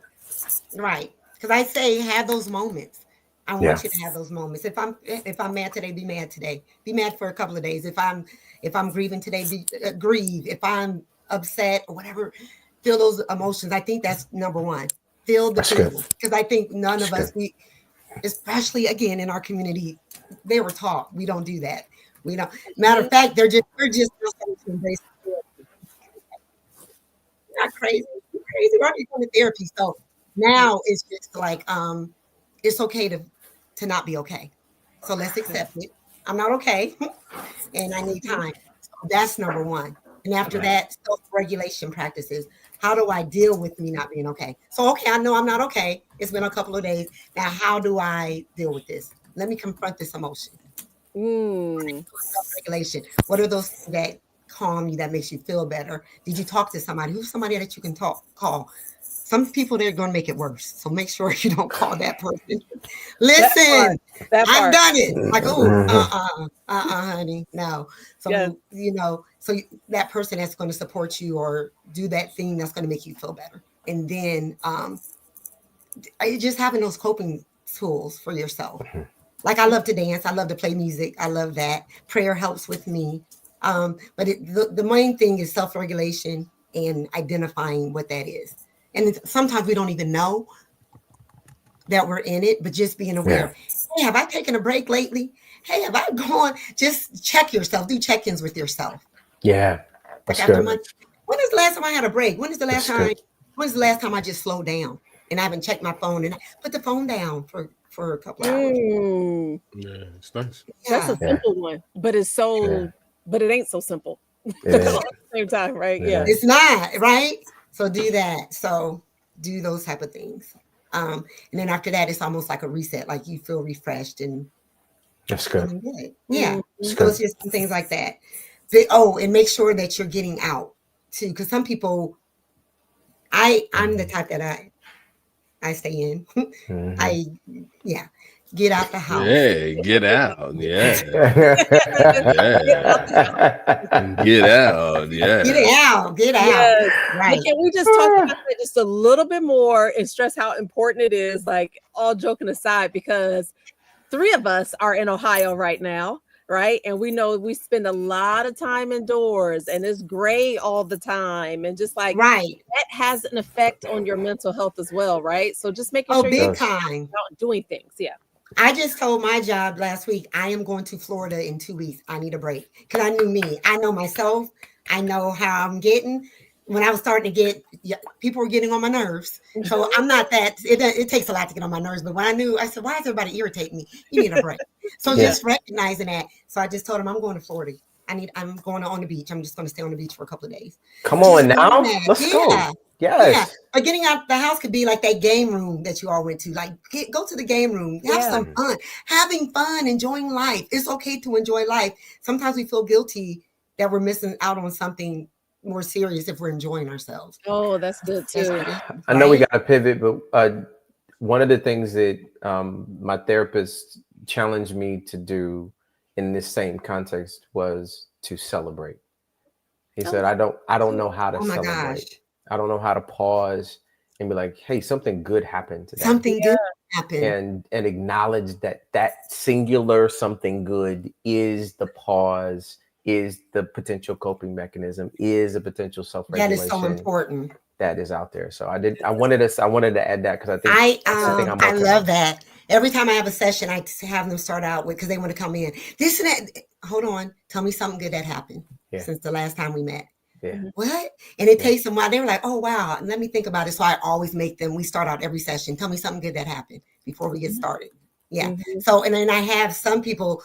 Right. Because I say have those moments. I want you to have those moments. If I'm mad today, be mad today. Be mad for a couple of days. If I'm grieving today, grieve. If I'm upset or whatever, feel those emotions. I think that's number one. Feel the feelings. Because I think none of us, especially again in our community, they were taught we don't do that. We don't. Matter of fact, we're just not starting to embrace it. Not crazy. You're crazy. We're already going to therapy. So now it's just like it's okay to not be okay. So let's accept it. I'm not okay, and I need time. So that's number one. And after that, self-regulation practices. How do I deal with me not being okay? So, okay, I know I'm not okay. It's been a couple of days. Now, how do I deal with this? Let me confront this emotion. Self-regulation. What are those things that calm you, that makes you feel better? Did you talk to somebody? Who's somebody that you can call? Some people, they're going to make it worse. So make sure you don't call that person. Listen, I've done it. Like, honey, no. So, so that person that's going to support you or do that thing that's going to make you feel better. and then just having those coping tools for yourself. Like I love to dance, I love to play music, I love that. Prayer helps with me. But the main thing is self-regulation and identifying what that is. And sometimes we don't even know that we're in it, but just being aware. Hey, have I taken a break lately? Hey, have I gone? Just check yourself. Do check-ins with yourself. Yeah. Like after months, when is the last time I had a break? When is the last time? When's the last time I just slowed down and I haven't checked my phone and I put the phone down for a couple hours? Yeah, it's nice. That's a simple one, but it's so, but it ain't so simple at the same time, right? Yeah. It's not, right? So do that. So do those type of things. And then after that, it's almost like a reset, like you feel refreshed and that's good. Yeah. So it's just some things like that. And make sure that you're getting out too. Because some people, I'm the type that I stay in. Get out the house. Yeah, get out. Yeah. Get out. Yeah. Get out. Yes. Right. But can we just talk about that just a little bit more and stress how important it is, like all joking aside, because 3 of us are in Ohio right now, right? And we know we spend a lot of time indoors and it's gray all the time. And just like that has an effect on your mental health as well, right? So just making sure you're out doing things. Yeah. I just told my job last week, I am going to Florida in 2 weeks. I need a break because I knew me. I know myself. I know how I'm getting. When I was starting to get, people were getting on my nerves. So I'm not that, it takes a lot to get on my nerves. But when I knew, I said, why is everybody irritating me? You need a break. So just recognizing that. So I just told him, I'm going to Florida. I'm going on the beach. I'm just going to stay on the beach for a couple of days. Come on now. Let's go. Yes. Yeah. But getting out the house could be like that game room that you all went to. Like go to the game room. Have some fun. Having fun, enjoying life. It's okay to enjoy life. Sometimes we feel guilty that we're missing out on something more serious if we're enjoying ourselves. Oh, that's good too. I know we got to pivot, but one of the things that my therapist challenged me to do in this same context was to celebrate. He said, I don't know how to celebrate. Gosh. I don't know how to pause and be like, hey, something good happened today. Something good happened. And acknowledge that singular something good is the pause, is the potential coping mechanism, is a potential self-regulation. That is so important. That is out there. So I wanted to add that because I think I love that. Every time I have a session, I have them start out with, because they want to come in. This and that. Hold on. Tell me something good that happened since the last time we met. Yeah. What? And it takes them a while. They were like, oh, wow. Let me think about it. So I always make them, we start out every session. Tell me something good that happened before we get started. Yeah. So, and then I have some people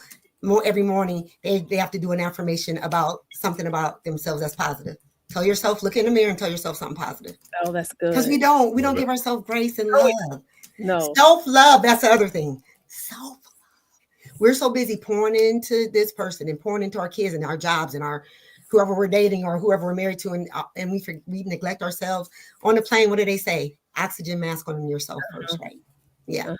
every morning, they have to do an affirmation about something about themselves that's positive. Tell yourself, look in the mirror and tell yourself something positive. Oh, that's good. Because we don't give ourselves grace and love. No. Self-love. That's the other thing. Self-love. We're so busy pouring into this person and pouring into our kids and our jobs and our whoever we're dating or whoever we're married to, and we neglect ourselves. On the plane, what do they say? Oxygen mask on yourself first, right? Yeah.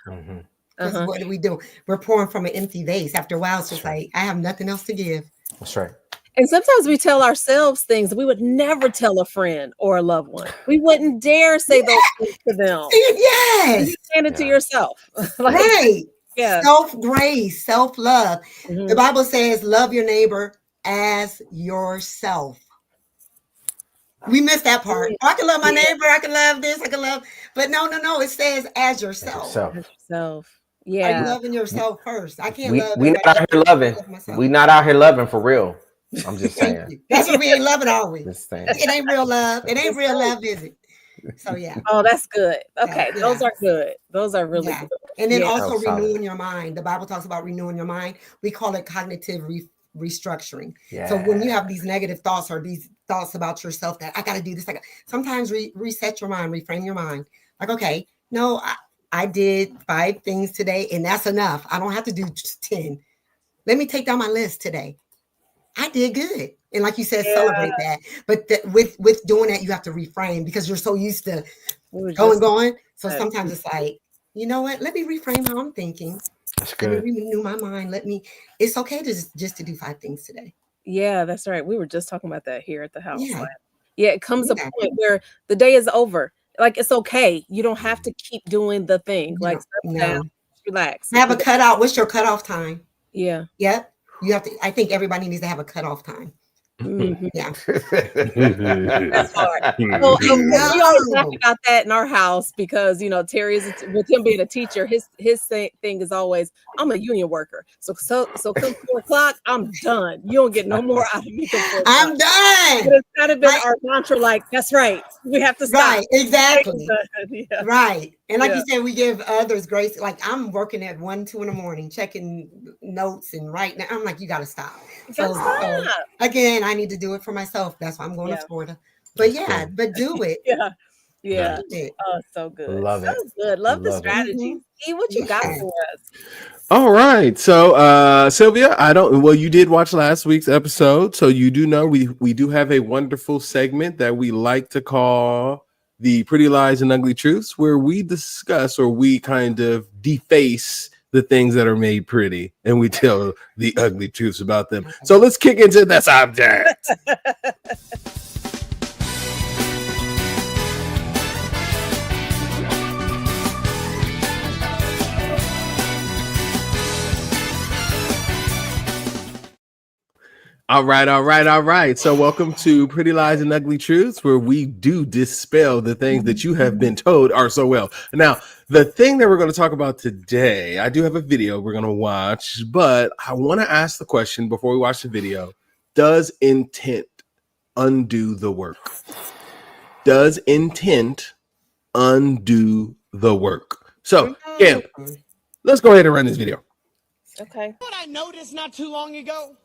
Because what do we do? We're pouring from an empty vase. After a while, it's just like, I have nothing else to give. That's right. And sometimes we tell ourselves things we would never tell a friend or a loved one. We wouldn't dare say those things to them. Yes. You stand it to yourself. Right. Yeah. Self-grace, self-love. The Bible says, love your neighbor as yourself. We missed that part. I can love my neighbor. I can love this. I can love, but no. It says as yourself. As yourself. Are you loving yourself first? I can't love. We not out here loving. We not out here loving for real. I'm just saying. That's what we ain't loving, are we? Just saying. It ain't real love. It ain't real love, is it? So yeah. Oh, that's good. Okay, those are good. Those are really good. And then also renewing your mind. The Bible talks about renewing your mind. We call it cognitive restructuring. Yeah. So when you have these negative thoughts or these thoughts about yourself that I got to do this, sometimes reset your mind, reframe your mind. Like, okay, no, I did 5 things today, and that's enough. I don't have to do 10. Let me take down my list today. I did good. And like you said, celebrate that. But with doing that, you have to reframe because you're so used to going. So sometimes it's like, you know what? Let me reframe how I'm thinking. That's good. Let me renew my mind. It's okay to just to do 5 things today. Yeah, that's right. We were just talking about that here at the house. Yeah, it comes a point where the day is over. like it's okay. You don't have to keep doing the thing. Like settle down, No. relax. Have a cutoff. What's your cutoff time? Yeah. Yep. You have to. I think everybody needs to have a cutoff time. Mhm. Yeah. That's hard. Well, we always laugh about that in our house because Terry is with him being a teacher. His thing is always, I'm a union worker. So come 4:00, I'm done. You don't get no more out of me. I'm done. But it's kind of been our mantra. Like that's right. We have to stop. Right. Exactly. Yeah. Right. And like you said, we give others grace. Like I'm working at 1, 2 in the morning, checking notes and writing. I'm like, you got to stop. So again, I need to do it for myself. That's why I'm going to Florida. But but do it. Yeah. Oh, so good. Love it. So good. Love the strategies. See what you got for us. All right. So Sylvia, you did watch last week's episode, so you do know we do have a wonderful segment that we like to call the Pretty Lies and Ugly Truths, where we discuss or we kind of deface the things that are made pretty and we tell the ugly truths about them. So let's kick into the subject. All right. So welcome to Pretty Lies and Ugly Truths, where we do dispel the things that you have been told are so well. Now, the thing that we're going to talk about today, I do have a video we're going to watch, but I want to ask the question before we watch the video. Does intent undo the work? Does intent undo the work? So, Kim, let's go ahead and run this video. Okay. What I noticed not too long ago,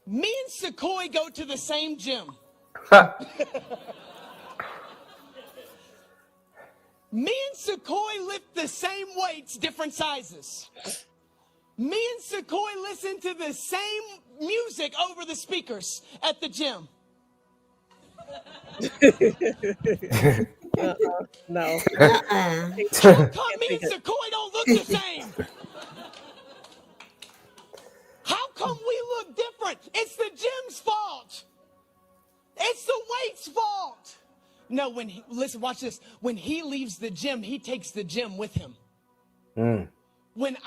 me and Sequoia go to the same gym. Me and Sequoia lift the same weights, different sizes. Me and Sequoia listen to the same music over the speakers at the gym. No. How come me and Sequoia don't look the same? How come we look different? It's the gym's fault. It's the weight's fault. No, listen, watch this. When he leaves the gym, he takes the gym with him. When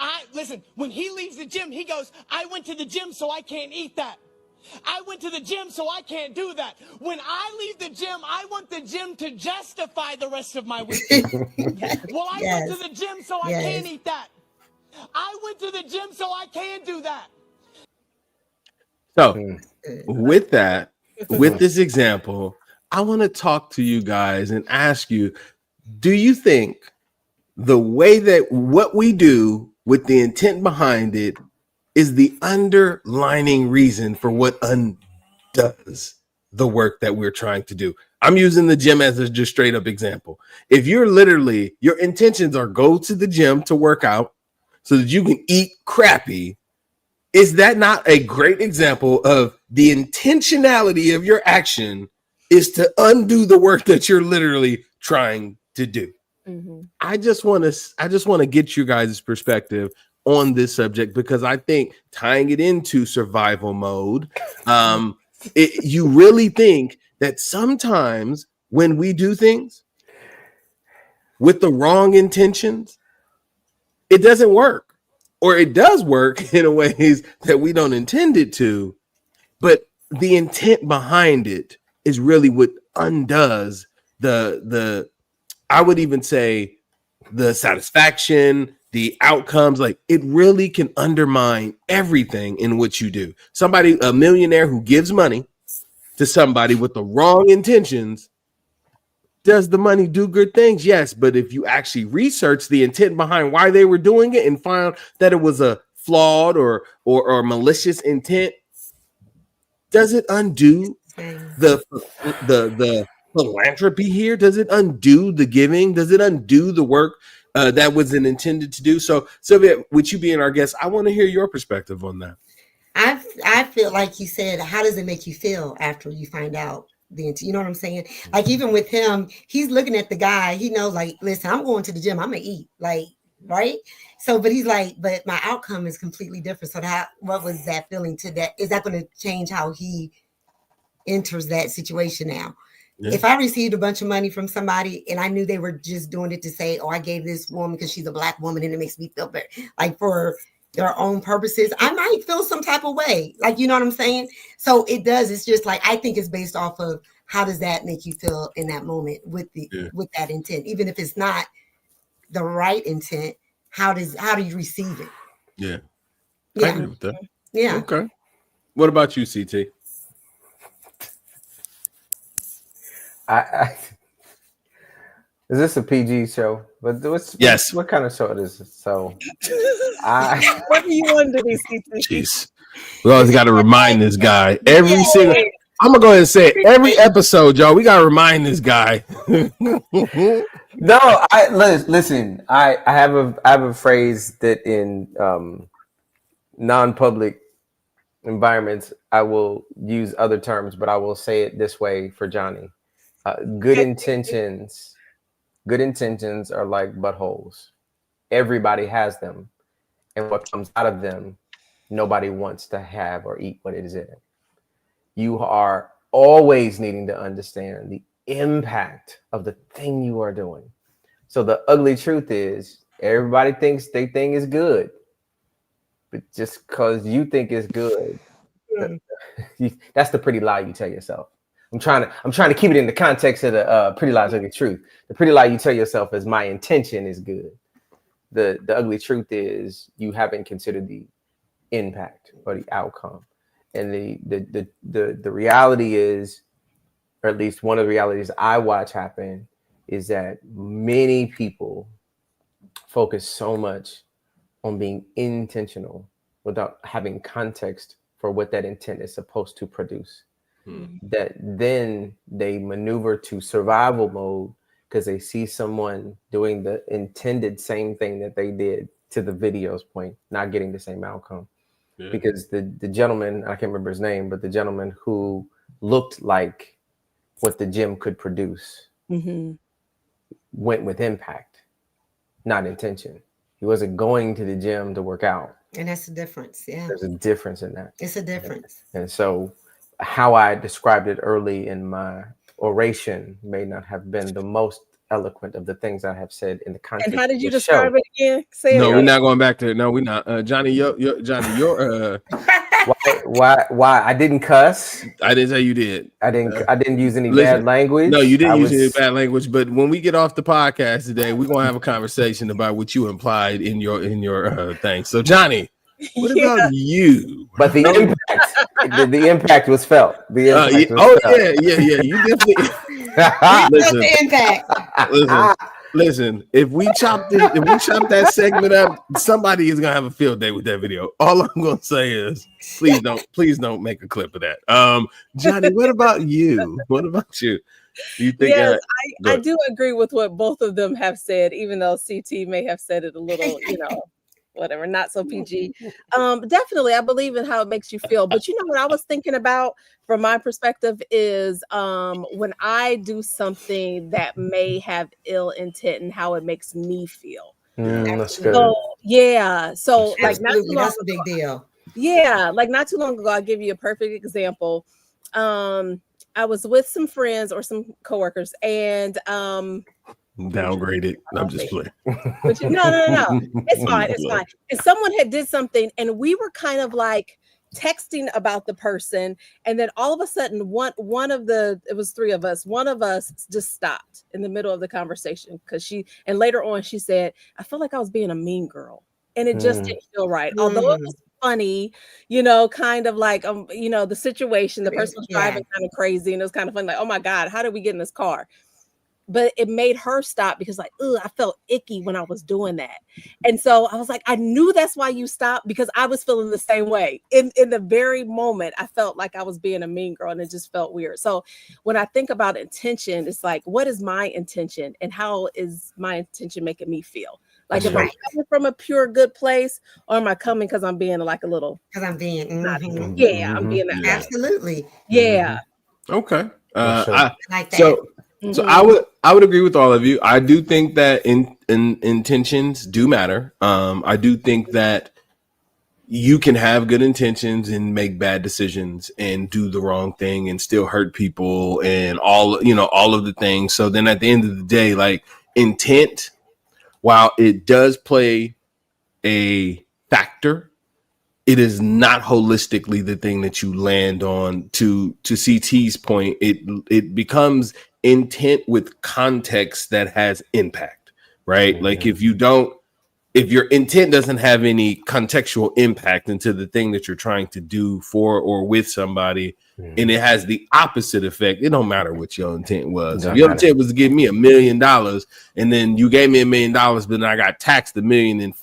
he leaves the gym, he goes, I went to the gym, so I can't eat that. I went to the gym, so I can't do that. When I leave the gym, I want the gym to justify the rest of my week. Well, I went to the gym, so I can't eat that. I went to the gym, so I can't do that. So with this example, I want to talk to you guys and ask you, do you think the way that what we do with the intent behind it is the underlining reason for what undoes the work that we're trying to do? I'm using the gym as a just straight up example. If you're literally, your intentions are go to the gym to work out so that you can eat crappy, is that not a great example of the intentionality of your action is to undo the work that you're literally trying to do? Mm-hmm. I just want to get you guys' perspective on this subject, because I think tying it into survival mode, you really think that sometimes when we do things with the wrong intentions, it doesn't work. Or it does work in a ways that we don't intend it to, but the intent behind it is really what undoes the I would even say the satisfaction, the outcomes. Like, it really can undermine everything in what you do. A millionaire who gives money to somebody with the wrong intentions, does the money do good things? Yes. But if you actually research the intent behind why they were doing it and found that it was a flawed or malicious intent, does it undo the philanthropy here? Does it undo the giving? Does it undo the work that was intended to do? So, Sylvia, with you being our guest, I want to hear your perspective on that. I feel like you said, how does it make you feel after you find out? You know what I'm saying? Like, even with him, he's looking at the guy, he knows, like, listen, I'm going to the gym, I'm gonna eat, like, right? So, but he's like, but my outcome is completely different. So what was that feeling to that? Is that going to change how he enters that situation now? If I received a bunch of money from somebody and I knew they were just doing it to say, oh, I gave this woman because she's a Black woman and it makes me feel better, like for their own purposes, I might feel some type of way. Like, you know what I'm saying? So it does. It's just like, I think it's based off of how does that make you feel in that moment with with that intent, even if it's not the right intent. How do you receive it? Yeah. Yeah. I agree with that. Yeah. Okay. What about you, CT? Is this a PG show? But Yes. What kind of show it is? So, What do you want to be, CT? Jeez, we always got to remind this guy every single. I'm gonna go ahead and say it. Every episode, y'all. We gotta remind this guy. No, listen. I have a phrase that in non-public environments I will use other terms, but I will say it this way for Johnny. Good intentions are like buttholes. Everybody has them, and what comes out of them, nobody wants to have or eat what it is in it. You are always needing to understand the impact of the thing you are doing. So the ugly truth is, everybody thinks they thing is good, but just because you think it's good, that's the pretty lie you tell yourself. I'm trying to keep it in the context of the pretty lie's ugly truth. The pretty lie you tell yourself is my intention is good. The ugly truth is you haven't considered the impact or the outcome. And the reality is, or at least one of the realities I watch happen, is that many people focus so much on being intentional without having context for what that intent is supposed to produce. That then they maneuver to survival mode because they see someone doing the intended same thing that they did, to the video's point, not getting the same outcome. Because the gentleman, I can't remember his name, but the gentleman who looked like what the gym could produce went with impact, not intention. He wasn't going to the gym to work out. And that's the difference. Yeah. There's a difference in that. It's a difference. And so how I described it early in my oration may not have been the most eloquent of the things I have said in the context. And how did you of the describe show. it again? Say No, it we're again. not going back to it. No, we're not. Johnny, you're Why I didn't cuss? I didn't say you did. I didn't use any bad language. No, you didn't use any bad language. But when we get off the podcast today, we're gonna have a conversation about what you implied in your thing. So, Johnny, what about you? But the impact, the impact was felt. The impact was felt. Yeah. You definitely The impact. Listen. If we chop that segment up, somebody is gonna have a field day with that video. All I'm gonna say is, please don't make a clip of that. Johnny, what about you? What about you? You think? Yes, I do agree with what both of them have said, even though CT may have said it a little, whatever, not so PG. Definitely, I believe in how it makes you feel. But you know what I was thinking about from my perspective is when I do something that may have ill intent and how it makes me feel. That's good. So, yeah. So like that's a big deal. Yeah, like not too long ago, I'll give you a perfect example. I was with some friends or some coworkers, and downgraded. I'm just playing. But no. It's fine. It's fine. And someone had did something, and we were kind of like texting about the person, and then all of a sudden, it was three of us. One of us just stopped in the middle of the conversation and later on she said, "I felt like I was being a mean girl," and it just didn't feel right. Although it was funny, kind of like the situation. The person was driving kind of crazy, and it was kind of funny. Like, oh my God, how did we get in this car? But it made her stop because I felt icky when I was doing that. And so I was like, I knew that's why you stopped, because I was feeling the same way. In the very moment, I felt like I was being a mean girl, and it just felt weird. So when I think about intention, it's like, what is my intention, and how is my intention making me feel? Like, am I coming from a pure good place, or am I coming because I'm being like a little? Because I'm being. I'm being that. Absolutely. Yeah. Okay. I like that. So I would agree with all of you. I do think that in intentions do matter. I do think that you can have good intentions and make bad decisions and do the wrong thing and still hurt people and all of the things. So then at the end of the day, like, intent, while it does play a factor, it is not holistically the thing that you land on. To CT's point, it becomes intent with context that has impact, right? Mm-hmm. Like if your intent doesn't have any contextual impact into the thing that you're trying to do for or with somebody, mm-hmm. and it has the opposite effect, it don't matter what your intent was. If your intent was to give me $1 million and then you gave me $1 million, but then I got taxed $1.5 million.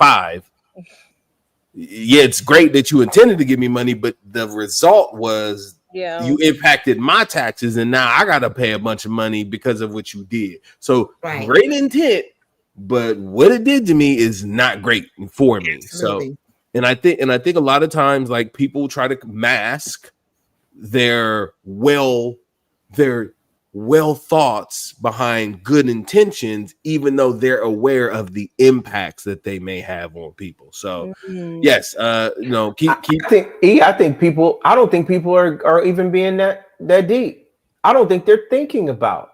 Yeah, it's great that you intended to give me money, but the result was you impacted my taxes, and now I got to pay a bunch of money because of what you did. So great intent, but what it did to me is not great for me. Absolutely. So, and I think a lot of times, like, people try to mask their thoughts behind good intentions, even though they're aware of the impacts that they may have on people. So yes, I think people, I don't think people are even being that deep. I don't think they're thinking about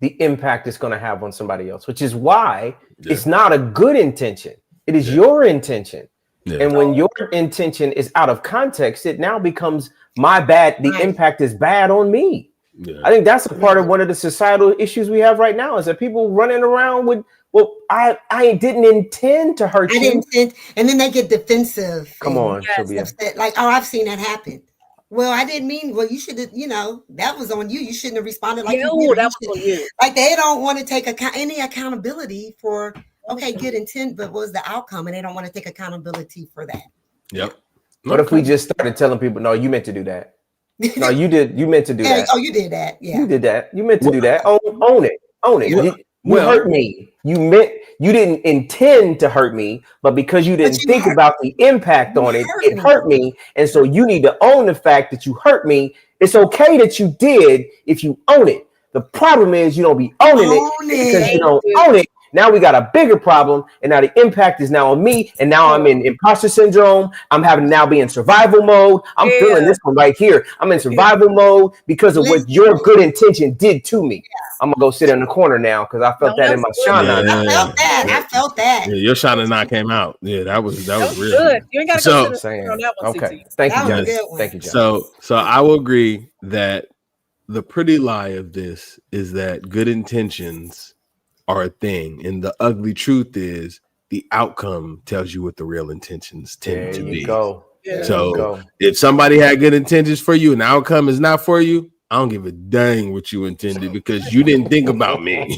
the impact it's going to have on somebody else, which is why it's not a good intention. It is your intention. Yeah. And when your intention is out of context, it now becomes my bad. The impact is bad on me. Yeah. I think that's a part of one of the societal issues we have right now, is that people running around with, well, I didn't intend to hurt you. And then they get defensive. Come on. Upset. Like, oh, I've seen that happen. Well, I didn't mean, well, you should have, that was on you. You shouldn't have responded like you did. That was on you. Like, they don't want to take any accountability for, okay, good intent, but what was the outcome? And they don't want to take accountability for that. Yep. What if we just started telling people, no, you meant to do that? No, you did. You meant to do that. Oh, you did that. Yeah, you did that. You meant to do that. Own it. Own it. You hurt me. You didn't intend to hurt me, but because you didn't think about the impact on it, it hurt me. And so you need to own the fact that you hurt me. It's okay that you did if you own it. The problem is you don't be owning it because you don't own it. Now we got a bigger problem, and now the impact is now on me, and now I'm in imposter syndrome. I'm having to now be in survival mode. I'm feeling this one right here. I'm in survival mode because of what your good intention did to me. I'm gonna go sit in the corner now because I felt that in my shana. I felt that. Yeah, your shana knot came out. Yeah, that was real good. You ain't gotta go sit on that one. Okay, thank you, guys. Thank you, John. So I will agree that the pretty lie of this is that good intentions are a thing, and the ugly truth is the outcome tells you what the real intentions tend to be. So if somebody had good intentions for you and the outcome is not for you, I don't give a dang what you intended, because you didn't think about me.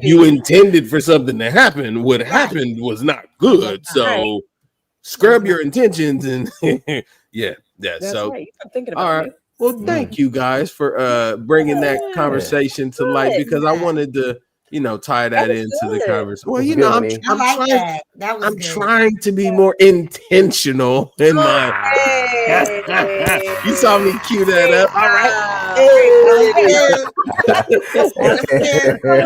You intended for something to happen. What happened was not good. So scrub your intentions and That's so right. I'm thinking about all right. Well, thank you guys for bringing that conversation to light, because I wanted to tie that into the conversation. Well, I'm trying to be more intentional in my. You saw me cue that up. All right. That was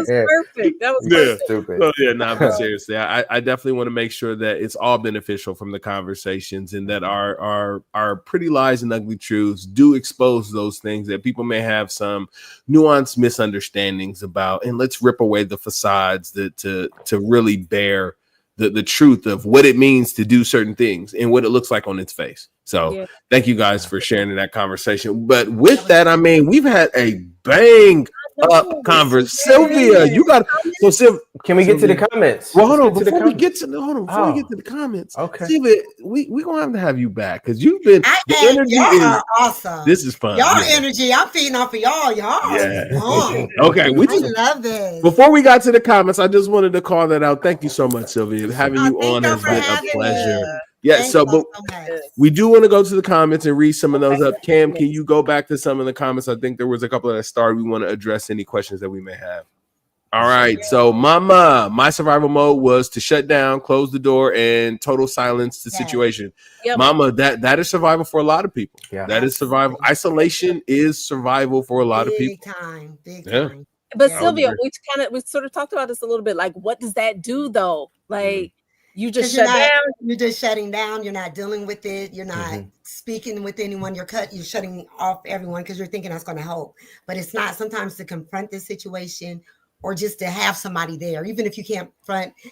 perfect. That was perfect. Stupid. But seriously, I definitely want to make sure that it's all beneficial from the conversations, and that our pretty lies and ugly truths do expose those things that people may have some nuanced misunderstandings about, and let's rip away the facades that to really bear the truth of what it means to do certain things and what it looks like on its face. So thank you guys for sharing that conversation. But with that, I mean, we've had a bang up conversation. Sylvia, you got so Sylvia. Can we get to the comments? Well, hold on. Before we get to the comments, okay, Sylvia, we gonna have you back, because you've been the energy is awesome. This is fun. Y'all energy, I'm feeding off of y'all. Okay, I love this. Before we got to the comments, I just wanted to call that out. Thank you so much, Sylvia. Having you on has been a pleasure. Yeah, but we do want to go to the comments and read some of those up. Cam, can you go back to some of the comments? I think there was a couple that started. We want to address any questions that we may have. All right. So, my survival mode was to shut down, close the door, and total silence the situation. Yep. Mama, that is survival for a lot of people. Yeah. That is survival. Isolation is survival for a lot of people. Big time. But Sylvia, we sort of talked about this a little bit. Like, what does that do though? Like, You just 'Cause you're shut not, down. you're just shutting down. You're not dealing with it. You're not speaking with anyone. You're shutting off everyone because you're thinking that's going to help. But it's not. Sometimes to confront the situation or just to have somebody there, even if you can't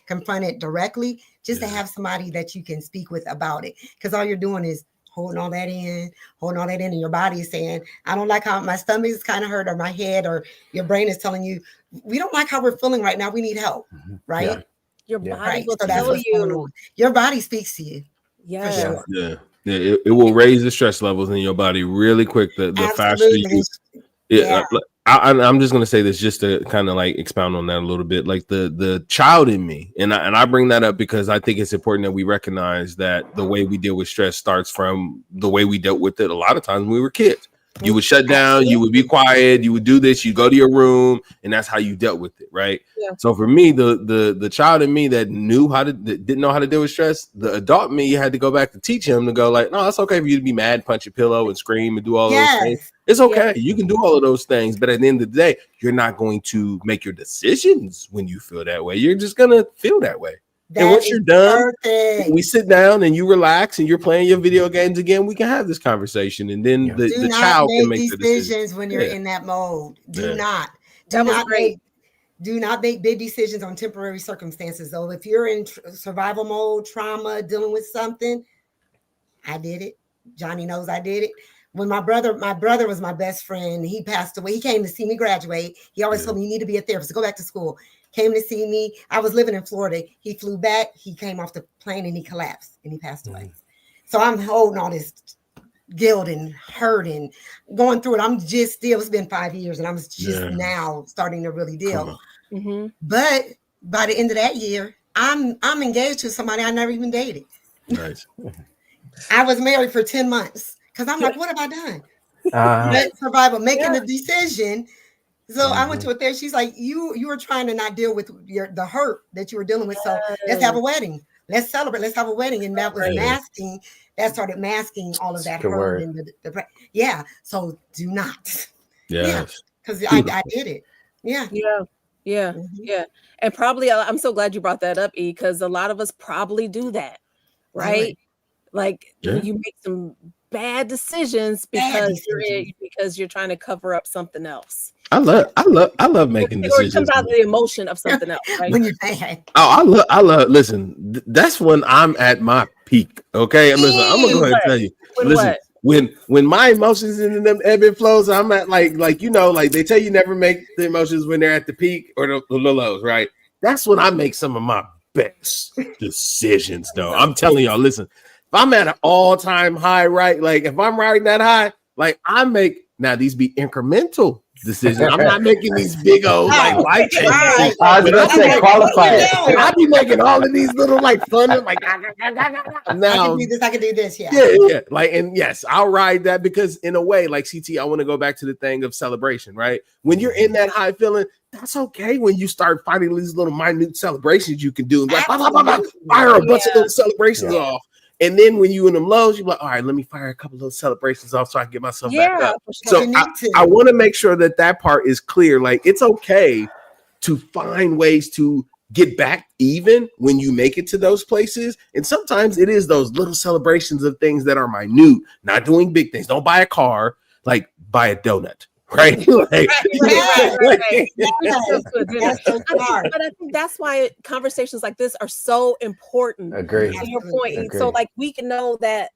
confront it directly, just to have somebody that you can speak with about it. Because all you're doing is holding all that in, and your body is saying, I don't like how my stomach is kind of hurt, or my head, or your brain is telling you, we don't like how we're feeling right now. We need help, right? Yeah. Your body will so that's tell what's going you. on. Your body speaks to you. Yes. For sure. Yeah. It will raise the stress levels in your body really quick. The faster you. I'm just gonna say this just to kind of like expound on that a little bit. Like the child in me, and I bring that up because I think it's important that we recognize that the way we deal with stress starts from the way we dealt with it a lot of times when we were kids. You would shut down, you would be quiet, you would do this, you go to your room, and that's how you dealt with it, right? Yeah. So for me, the child in me that didn't know how to deal with stress, the adult me, you had to go back to teach him to go like, no, it's okay for you to be mad, punch your pillow, and scream and do all those things. It's okay. You can do all of those things, but at the end of the day, you're not going to make your decisions when you feel that way. You're just gonna feel that way. And once you're done, we sit down and you relax and you're playing your video games again. We can have this conversation, and then the child can make the decisions when you're in that mode. Do not make big decisions on temporary circumstances. Though, if you're in survival mode, trauma, dealing with something, I did it. Johnny knows I did it. When my brother was my best friend. He passed away. He came to see me graduate. He always told me, you need to be a therapist. Go back to school. Came to see me. I was living in Florida. He flew back. He came off the plane and he collapsed and he passed away. So I'm holding all this guilt and hurt and going through it. It's been 5 years and I'm just now starting to really deal. But by the end of that year, I'm engaged to somebody I never even dated. Nice. I was married for 10 months because I'm like, what have I done? Survival, making a decision. So I went to a therapist. She's like, you were trying to not deal with the hurt that you were dealing with. So let's have a wedding. Let's celebrate. Let's have a wedding. And that was masking. That started masking all of that hurt. And So do not. Yes. Because I did it. Yeah. And probably, I'm so glad you brought that up, E, because a lot of us probably do that, right? Like you make some bad decisions because you're trying to cover up something else. I love making decisions. It comes out of the emotion of something else, right? When you're bad. Oh, I love. Listen, that's when I'm at my peak. Okay, listen, I'm gonna go ahead and tell you. Listen, when my emotions in them ebb and flows, I'm at like they tell you never make the emotions when they're at the peak or the lows, right? That's when I make some of my best decisions, though. I'm telling y'all, listen. If I'm at an all-time high, right? Like if I'm riding that high, like I make now these be incremental decisions. I'm not making these big old like life changes. I was gonna say qualified. I be making all of these little like fun like now. I can do this. Yeah. Like and yes, I'll ride that because in a way, like CT, I want to go back to the thing of celebration, right? When you're in that high feeling, that's okay. When you start finding these little minute celebrations you can do, like fire a bunch of little celebrations off. And then when you in them lows, you're like, all right, let me fire a couple of those celebrations off so I can get myself back up. So I want to make sure that part is clear. Like it's okay to find ways to get back even when you make it to those places. And sometimes it is those little celebrations of things that are minute, not doing big things. Don't buy a car, like buy a donut. Right. But I think that's why conversations like this are so important. Agree. To your point. Agree. So like we can know that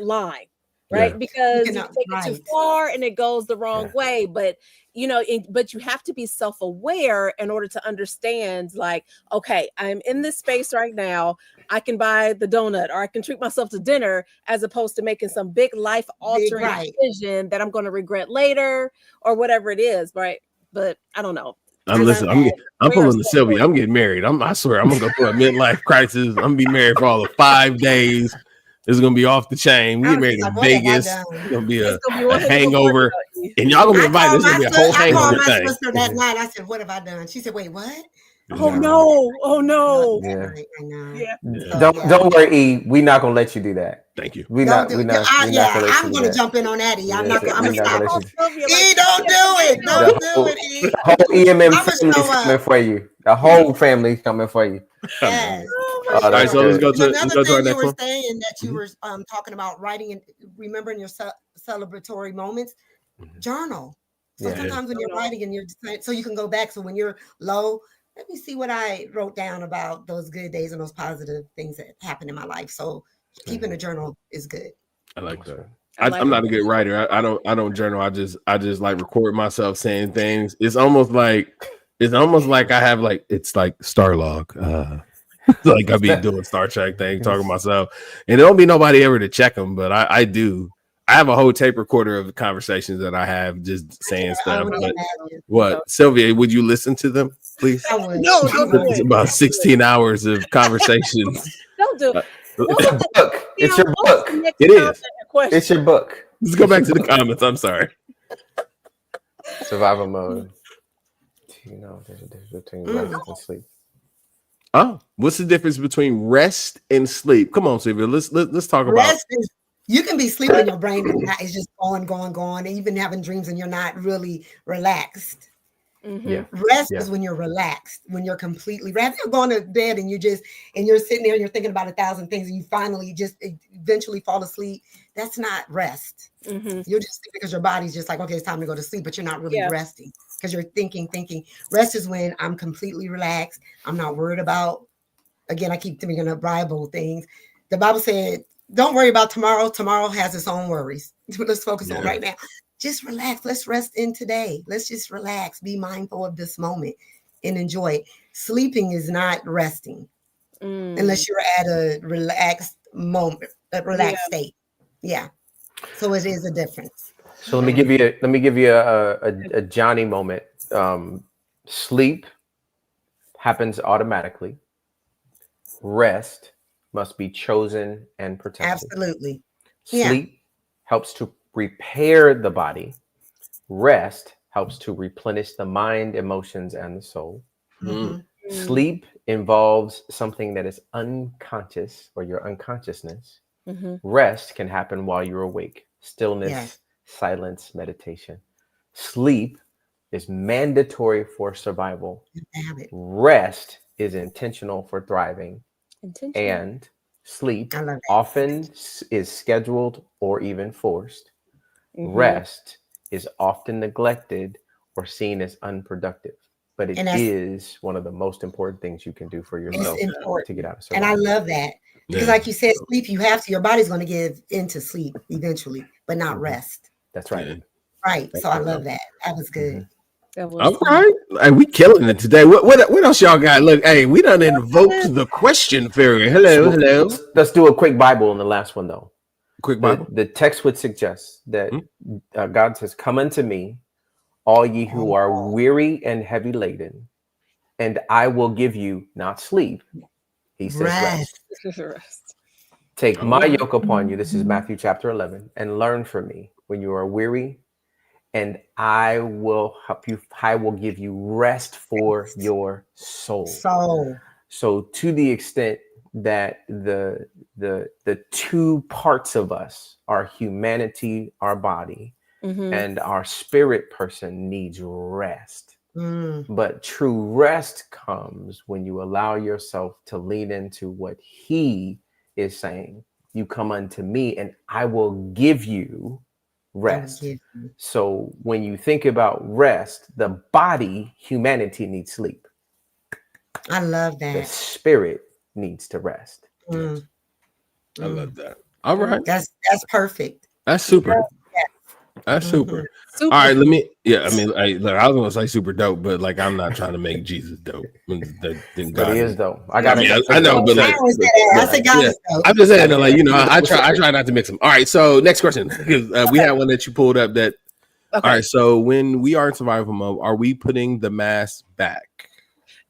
line, right? Because you take it too far and it goes the wrong way. But but you have to be self-aware in order to understand, like, okay, I'm in this space right now. I can buy the donut or I can treat myself to dinner as opposed to making some big life-altering decision that I'm going to regret later or whatever it is, right? But I don't know. I'm pulling the Sylvia. I'm getting married. I swear I'm gonna go through a midlife crisis. I'm gonna be married for all of 5 days. It's gonna be off the chain. We get married in Vegas. It's gonna be a hangover, and y'all gonna be invited. This is gonna be a whole hangover thing. I called my sister that night. I said, "What have I done?" She said, "Wait, what?" Oh no! Oh no! Yeah. Don't worry, E. We're not gonna let you do that. Thank you. I'm gonna jump in on that, E. I'm gonna stop. E, don't do it. Don't do it, E. The whole EMM family is coming for you. The whole family is coming for you. Yes. sure. Oh, that's so let's good. go And to let's another go to our thing you next were one. saying that you Mhm. were talking about writing and remembering your celebratory moments, journal. So Yeah. sometimes when you're writing and so you can go back. So when you're low, let me see what I wrote down about those good days and those positive things that happened in my life. So keeping a journal is good. I like that. I like I'm not it. a good writer. I don't journal. I just like record myself saying things. It's almost like I have like it's like Starlog. Like I be doing Star Trek thing, talking to myself, and there don't be nobody ever to check them, but I do. I have a whole tape recorder of the conversations that I have, just saying I stuff. only But imagine. what, Sylvia? Would you listen to them, please? I would. No, don't do It's it. about 16 hours of conversations. Don't do it. What It's was a the, book. It's Dion, your what was book. the next It comment is. and question? It's your book. Let's go back to the comments. I'm sorry. Survival mode. You know, there's a difference between rest and sleep. Oh, what's the difference between rest and sleep? Come on, Sylvia. Let's talk about Rest is you can be sleeping, your brain is just going, and you've been having dreams and you're not really relaxed. Yeah. Rest is when you're relaxed, when you're completely rather you're going to bed and you're sitting there and you're thinking about 1,000 things and you finally just eventually fall asleep. That's not rest. You're just because your body's just like, okay, it's time to go to sleep, but you're not really resting because you're thinking. Rest is when I'm completely relaxed. I'm not worried about, again, I keep thinking of Bible things. The Bible said, don't worry about tomorrow. Tomorrow has its own worries. Let's focus on right now. Just relax. Let's rest in today. Let's just relax. Be mindful of this moment and enjoy it. Sleeping is not resting unless you're at a relaxed moment, a relaxed state. Yeah. So it is a difference. So let me give you a Johnny moment. Sleep happens automatically. Rest must be chosen and protected. Absolutely. Sleep helps to repair the body. Rest helps to replenish the mind, emotions, and the soul. Sleep involves something that is unconscious or your unconsciousness. Rest can happen while you're awake. Stillness, silence, meditation. Sleep is mandatory for survival. Rest is intentional for thriving. And sleep often is scheduled or even forced. Rest is often neglected or seen as unproductive, but it is one of the most important things you can do for yourself to get out of survival. And I love that because, like you said, sleep, you have to, your body's going to give into sleep eventually, but not rest. That's right. Right. So I love that. That was good. All right. Hey, we killing it today. What else y'all got? Look, hey, we done invoked the question fairy. Hello. Let's do a quick Bible on the last one, though. Quick Bible. The text would suggest that God says, "Come unto me, all ye who are weary and heavy laden, and I will give you not sleep." He says rest. Take my yoke upon you. This is Matthew chapter 11, and learn from me when you are weary, and I will help you. I will give you rest for your soul. So to the extent that the two parts of us, our humanity, our body, and our spirit person needs rest. But true rest comes when you allow yourself to lean into what he is saying. You come unto me and I will give you rest. So when you think about rest, the body, humanity needs sleep. I love that. The spirit needs to rest. I love that. All right. That's perfect. That's super. That's super. All right, let me. Yeah, I mean, I was gonna say super dope, but like, I'm not trying to make Jesus dope. But he is though. I know, but like, I'm just saying, like, you know, I try not to mix them. All right, so next question, because we had one that you pulled up. That all right. So when we are in survival mode, are we putting the mask back?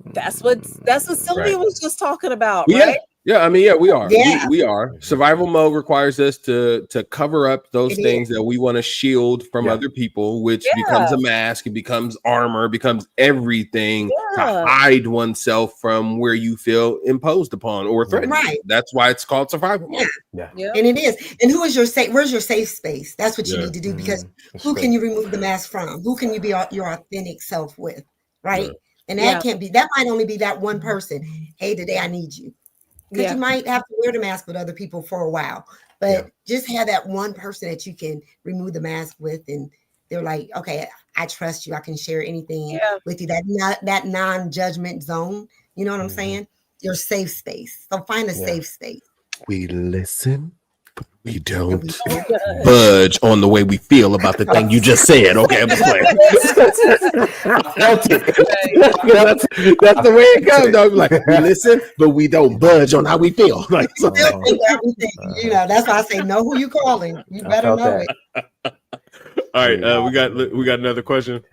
That's what Sylvia was just talking about, right? Yeah, I mean, we are. We are. Survival mode requires us to cover up those things that we want to shield from other people, which becomes a mask, it becomes armor, becomes everything to hide oneself from where you feel imposed upon or threatened. Right. That's why it's called survival mode. Yeah. And it is. And who is your safe? Where's your safe space? That's what you need to do, because who can you remove the mask from? Who can you be your authentic self with? Right. And that can't be, that might only be that one person. Hey, today I need you. because you might have to wear the mask with other people for a while. But just have that one person that you can remove the mask with, and they're like, okay, I trust you. I can share anything with you. That non-judgment zone. You know what I'm saying? Your safe space. So find a safe space. We listen, but we don't budge on the way we feel about the thing you just said. Okay, I'm just playing. That's the way it goes. Though. Like we listen, but we don't budge on how we feel. Like so. Everything. You know, that's why I say know who you calling. You better know it. All right, we got another question.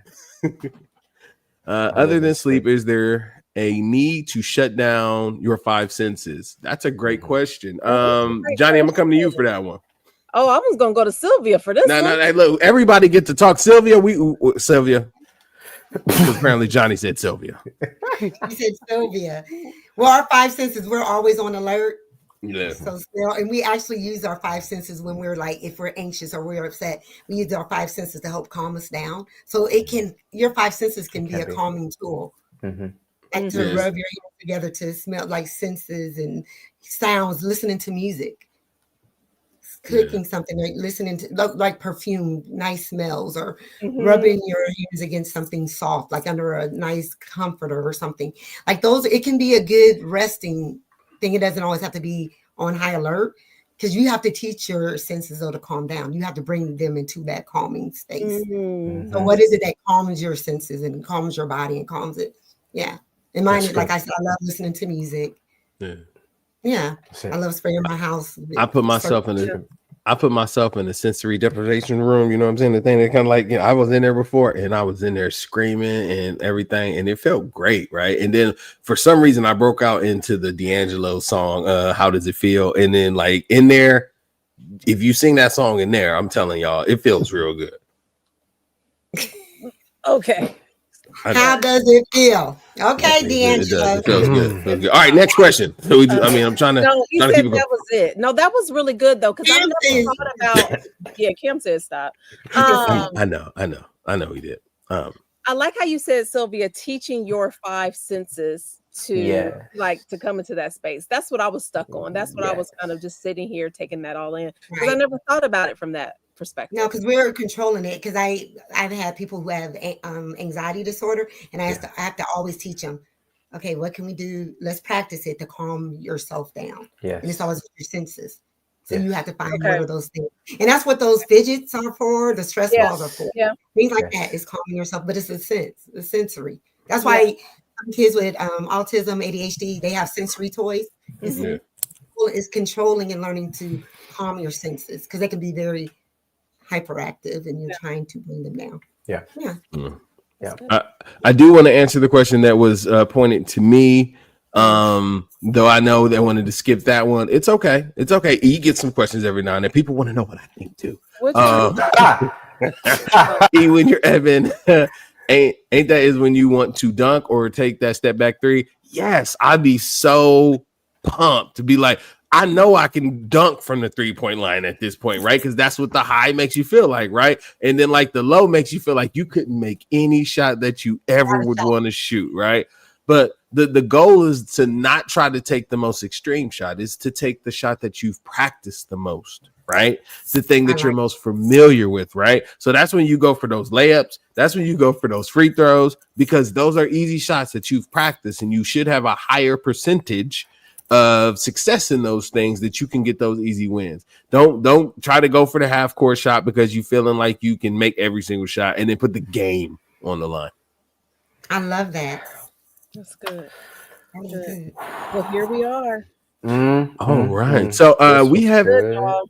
Other than sleep, is there a need to shut down your five senses? That's a great question. Johnny, I'm gonna come to you for that one. Oh, I was gonna go to Sylvia for this. No, look, everybody get to talk. Sylvia, Sylvia. Apparently, Johnny said Sylvia. He said Sylvia. Well, our five senses, we're always on alert. Yeah. So still, and we actually use our five senses when we're like, if we're anxious or we're upset, we use our five senses to help calm us down. So your five senses can be a calming tool. Mm-hmm. And to rub your hands together to smell like senses and sounds, listening to music, cooking something, like listening to like perfume, nice smells, or rubbing your hands against something soft, like under a nice comforter or something. Like those, it can be a good resting thing. It doesn't always have to be on high alert, because you have to teach your senses though to calm down. You have to bring them into that calming space. So what is it that calms your senses and calms your body and calms it? Yeah. And mine, like I said, I love listening to music. Yeah. I love spraying my house. I put myself in a sensory deprivation room. You know what I'm saying? The thing that kind of like, I was in there before and I was in there screaming and everything, and it felt great, right? And then for some reason I broke out into the D'Angelo song, How Does It Feel? And then like in there, if you sing that song in there, I'm telling y'all, it feels real good. Okay. How does it feel? Okay, D'Angelo. It feels good. Feels good. All right, next question. So I'm trying to. No, you trying said to keep that was it. No, that was really good though, because I never thought about. Yeah, Kim said stop. I know he did. I like how you said, Sylvia, teaching your five senses to to come into that space. That's what I was stuck on. That's what I was kind of just sitting here taking that all in, because I never thought about it from that perspective. No, because we're controlling it. Because I've had people who have anxiety disorder, and I have to always teach them, okay, what can we do? Let's practice it to calm yourself down. Yeah, and it's always your senses. So you have to find one of those things, and that's what those fidgets are for. The stress balls are for. Yeah, things like that is calming yourself, but it's a sensory. That's why some kids with autism, ADHD, they have sensory toys. It's controlling and learning to calm your senses, because they can be very hyperactive and you're trying to bring them down. I do want to answer the question that was pointed to me, though I know they wanted to skip that one. It's okay. You get some questions every now and then. People want to know what I think too. When you're Evan, ain't that is when you want to dunk or take that step back three? Yes, I'd be so pumped to be like, I know I can dunk from the 3-point line at this point, right? Because that's what the high makes you feel like, right? And then like the low makes you feel like you couldn't make any shot that you ever would want to shoot, right? But the goal is to not try to take the most extreme shot, is to take the shot that you've practiced the most, right? It's the thing that you're most familiar with, right? So that's when you go for those layups. That's when you go for those free throws, because those are easy shots that you've practiced, and you should have a higher percentage of success in those things that you can get those easy wins. Don't try to go for the half court shot because you feeling like you can make every single shot and then put the game on the line. I love that. That's good. Well, here we are. All right. So we have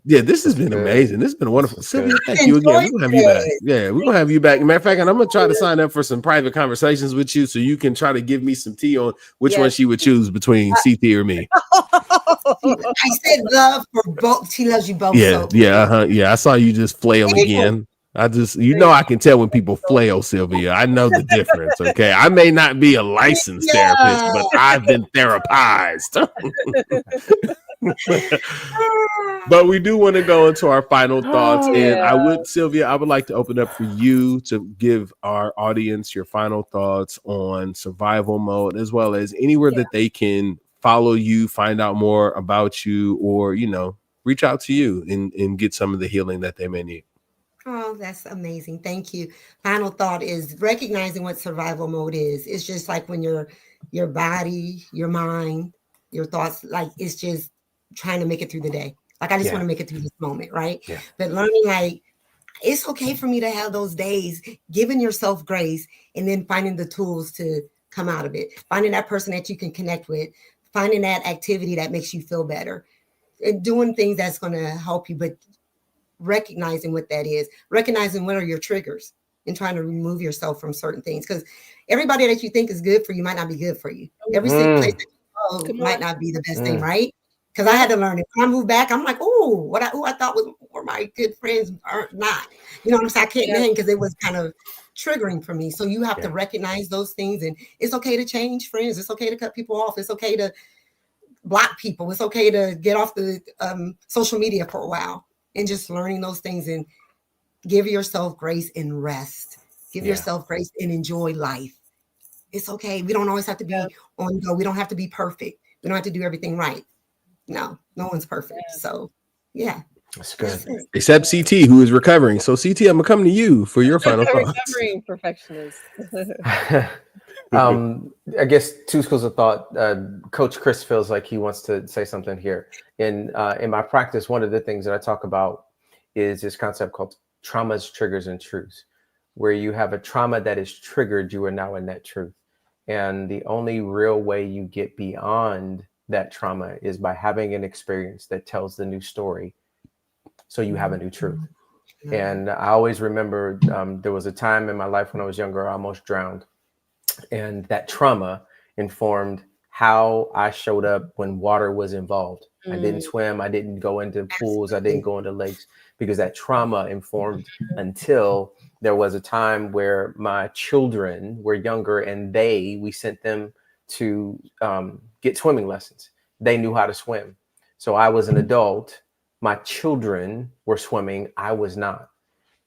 this has been amazing. This has been wonderful. Sylvia, thank you again. We're gonna have you back. Yeah, we're gonna have you back. Matter of fact, and I'm gonna try to sign up for some private conversations with you so you can try to give me some tea on which one she would choose between CT or me. I said love for both. She loves you both. Yeah. I saw you just flail again. I can tell when people flail, Sylvia. I know the difference. Okay. I may not be a licensed therapist, but I've been therapized. But we do want to go into our final thoughts. And I would like to open up for you to give our audience your final thoughts on survival mode, as well as anywhere that they can follow you, find out more about you, or, reach out to you and get some of the healing that they may need? Oh, that's amazing. Thank you. Final thought is recognizing what survival mode is. It's just like when your body, your mind, your thoughts, like it's just trying to make it through the day. Like I just want to make it through this moment, right? Yeah. But learning like it's okay for me to have those days, giving yourself grace, and then finding the tools to come out of it. Finding that person that you can connect with, finding that activity that makes you feel better, and doing things that's going to help you, but recognizing what that is, recognizing what are your triggers and trying to remove yourself from certain things. Because everybody that you think is good for you might not be good for you. Every single place that you go might not be the best thing, right? Because I had to learn it. When I moved back, I'm like, oh, who I thought were my good friends are not. You know what I'm saying? I can't name because it was kind of triggering for me. So you have to recognize those things, and it's okay to change friends. It's okay to cut people off. It's okay to block people. It's okay to get off the social media for a while, and just learning those things, and give yourself grace and rest. Give yourself grace and enjoy life. It's okay. We don't always have to be on go. We don't have to be perfect. We don't have to do everything right. No one's perfect. So that's good. Except CT, who is recovering. So CT, I'm gonna come to you for your final thoughts. Recovering perfectionist. I guess two schools of thought. Coach Chris feels like he wants to say something here. In my practice, one of the things that I talk about is this concept called traumas, triggers, and truths, where you have a trauma that is triggered, you are now in that truth. And the only real way you get beyond that trauma is by having an experience that tells the new story. So you have a new truth. And I always remember there was a time in my life when I was younger, I almost drowned. And that trauma informed how I showed up when water was involved. I didn't swim. I didn't go into pools. I didn't go into lakes, because that trauma informed until there was a time where my children were younger, and we sent them to get swimming lessons. They knew how to swim. So I was an adult. My children were swimming. I was not.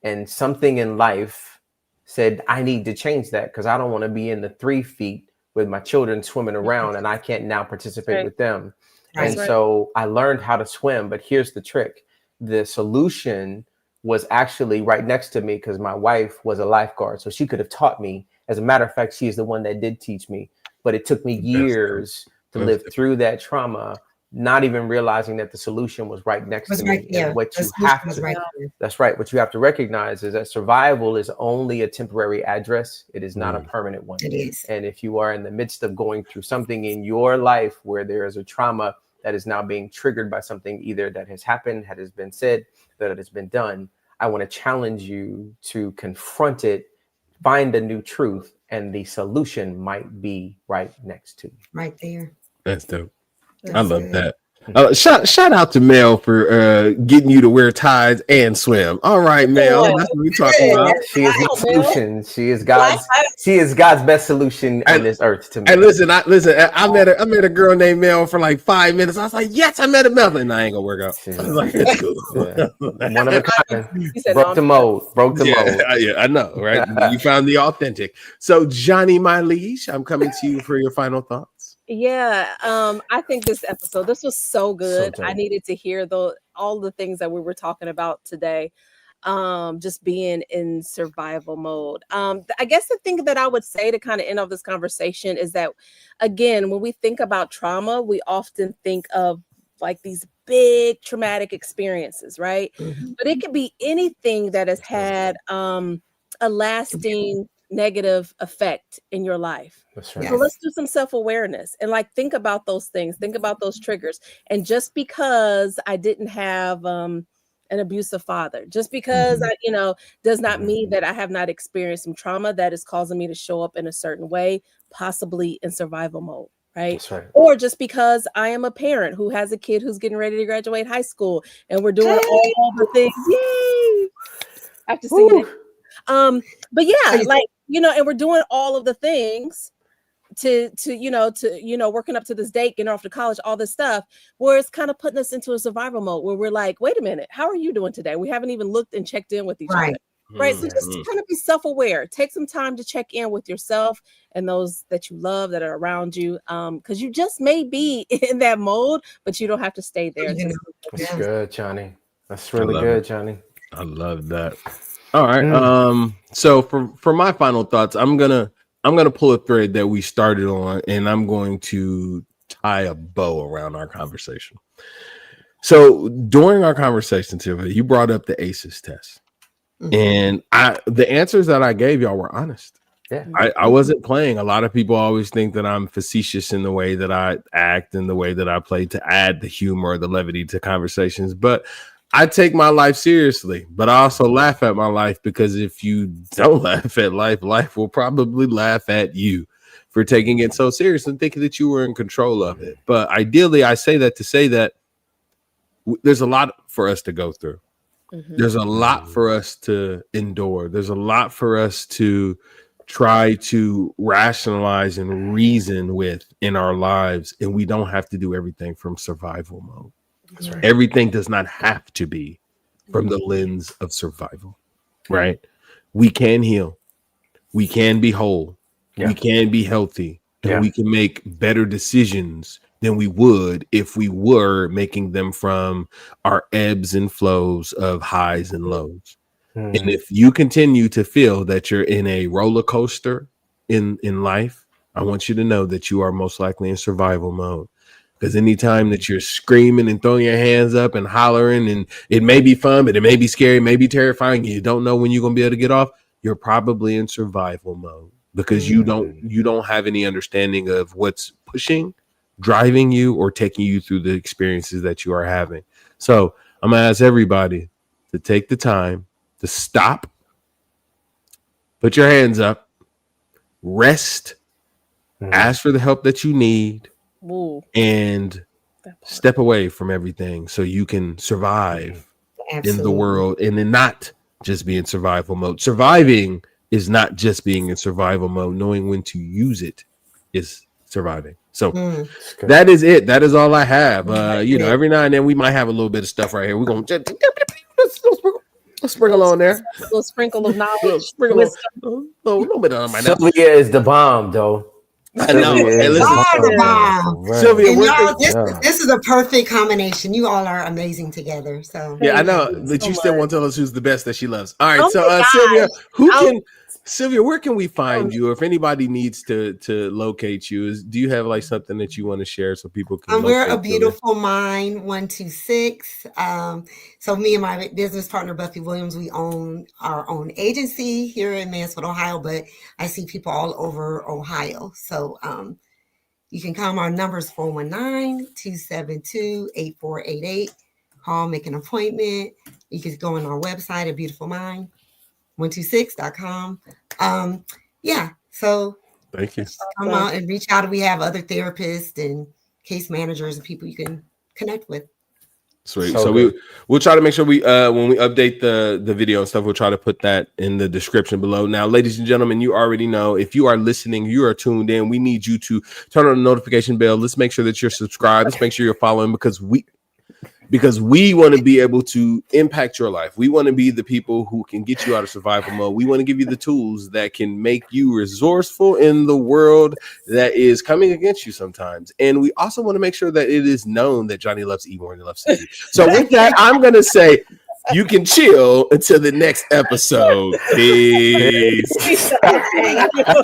And something in life said, I need to change that, because I don't want to be in the 3 feet with my children swimming around and I can't now participate with them. And so I learned how to swim. But here's the trick. The solution was actually right next to me, because my wife was a lifeguard. So she could have taught me. As a matter of fact, she is the one that did teach me. But it took me years to live through that trauma, not even realizing that the solution was right next to me. And what you have to, that's right. What you have to recognize is that survival is only a temporary address. It is not a permanent one. It is. And if you are in the midst of going through something in your life where there is a trauma that is now being triggered by something either that has happened, that has been said, that it has been done, I want to challenge you to confront it, find a new truth, and the solution might be right next to you. Right there. That's dope. I love that. Shout out to Mel for getting you to wear ties and swim. All right, Mel, that's what we're talking about. She is my solution. She is God's best solution on this earth to me. And listen, I met a girl named Mel for like 5 minutes. I was like, yes, I met a Mel, and I ain't gonna work out. I was like, it's cool. One of a kind. Broke the mold. Yeah, I know, right? You found the authentic. So, Johnny, my liege, I'm coming to you for your final thoughts. Yeah, I think this was so good. I needed to hear all the things that we were talking about today. Just being in survival mode. I guess the thing that I would say to kind of end off this conversation is that, again, when we think about trauma, we often think of like these big traumatic experiences, right? But it could be anything that has had a lasting negative effect in your life. That's right. So let's do some self-awareness and like think about those things, think about those triggers. And just because I didn't have an abusive father, just because I, does not mean that I have not experienced some trauma that is causing me to show up in a certain way, possibly in survival mode. Right? That's right. Or just because I am a parent who has a kid who's getting ready to graduate high school and we're doing all the things. Yay! I have to sing it. But yeah, like, and we're doing all of the things to working up to this date, getting off to college, all this stuff, where it's kind of putting us into a survival mode where we're like, wait a minute, how are you doing today? We haven't even looked and checked in with each other. Right. So just kind of be self-aware. Take some time to check in with yourself and those that you love that are around you. Because you just may be in that mode, but you don't have to stay there. That's good, Johnny. That's really good, Johnny. I love that. All right. So for my final thoughts, I'm gonna pull a thread that we started on, and I'm going to tie a bow around our conversation. So during our conversation, Sylvia, you brought up the ACEs test. And the answers that I gave y'all were honest. Yeah. I wasn't playing. A lot of people always think that I'm facetious in the way that I act and the way that I play to add the humor or the levity to conversations. But I take my life seriously, but I also laugh at my life, because if you don't laugh at life, life will probably laugh at you for taking it so serious and thinking that you were in control of it. But ideally, I say that to say that there's a lot for us to go through. There's a lot for us to endure. There's a lot for us to try to rationalize and reason with in our lives. And we don't have to do everything from survival mode. That's right. Everything does not have to be from the lens of survival, right? We can heal. We can be whole. We can be healthy. And we can make better decisions than we would if we were making them from our ebbs and flows of highs and lows. And if you continue to feel that you're in a roller coaster in life, I want you to know that you are most likely in survival mode. Because anytime that you're screaming and throwing your hands up and hollering, and it may be fun, but it may be scary, it may be terrifying, you don't know when you're going to be able to get off, you're probably in survival mode, because you don't have any understanding of what's pushing, driving you, or taking you through the experiences that you are having. So I'm going to ask everybody to take the time to stop, put your hands up, rest, ask for the help that you need, and step away from everything so you can survive in the world, and then not just be in survival mode. Surviving is not just being in survival mode. Knowing when to use it is surviving. So that is it. That is all I have. Every now and then we might have a little bit of stuff right here. We're going to sprinkle on there. A little sprinkle of knowledge. A little bit on my Sylvia is the bomb, though. I know. Hey, listen, Sylvia, this is a perfect combination. You all are amazing together. So I know, but you still won't tell us who's the best that she loves. All right, Sylvia, where can we find you? If anybody needs to locate you, do you have like something that you want to share so people can? We're a Beautiful Mind 126. So me and my business partner Buffy Williams, we own our own agency here in Mansfield, Ohio, but I see people all over Ohio. So you can call our numbers 419-272-8488. Call, make an appointment. You can go on our website at beautifulmind126.com. So thank you. Come out and reach out. We have other therapists and case managers and people you can connect with. Sweet. So we'll try to make sure we when we update the video and stuff, we'll try to put that in the description below. Now, ladies and gentlemen, you already know, if you are listening, you are tuned in, we need you to turn on the notification bell. Let's make sure that you're subscribed. Let's make sure you're following, because we want to be able to impact your life. We want to be the people who can get you out of survival mode. We want to give you the tools that can make you resourceful in the world that is coming against you sometimes. And we also want to make sure that it is known that Johnny loves E more than he loves Cindy. So with that, I'm going to say you can chill until the next episode. Peace.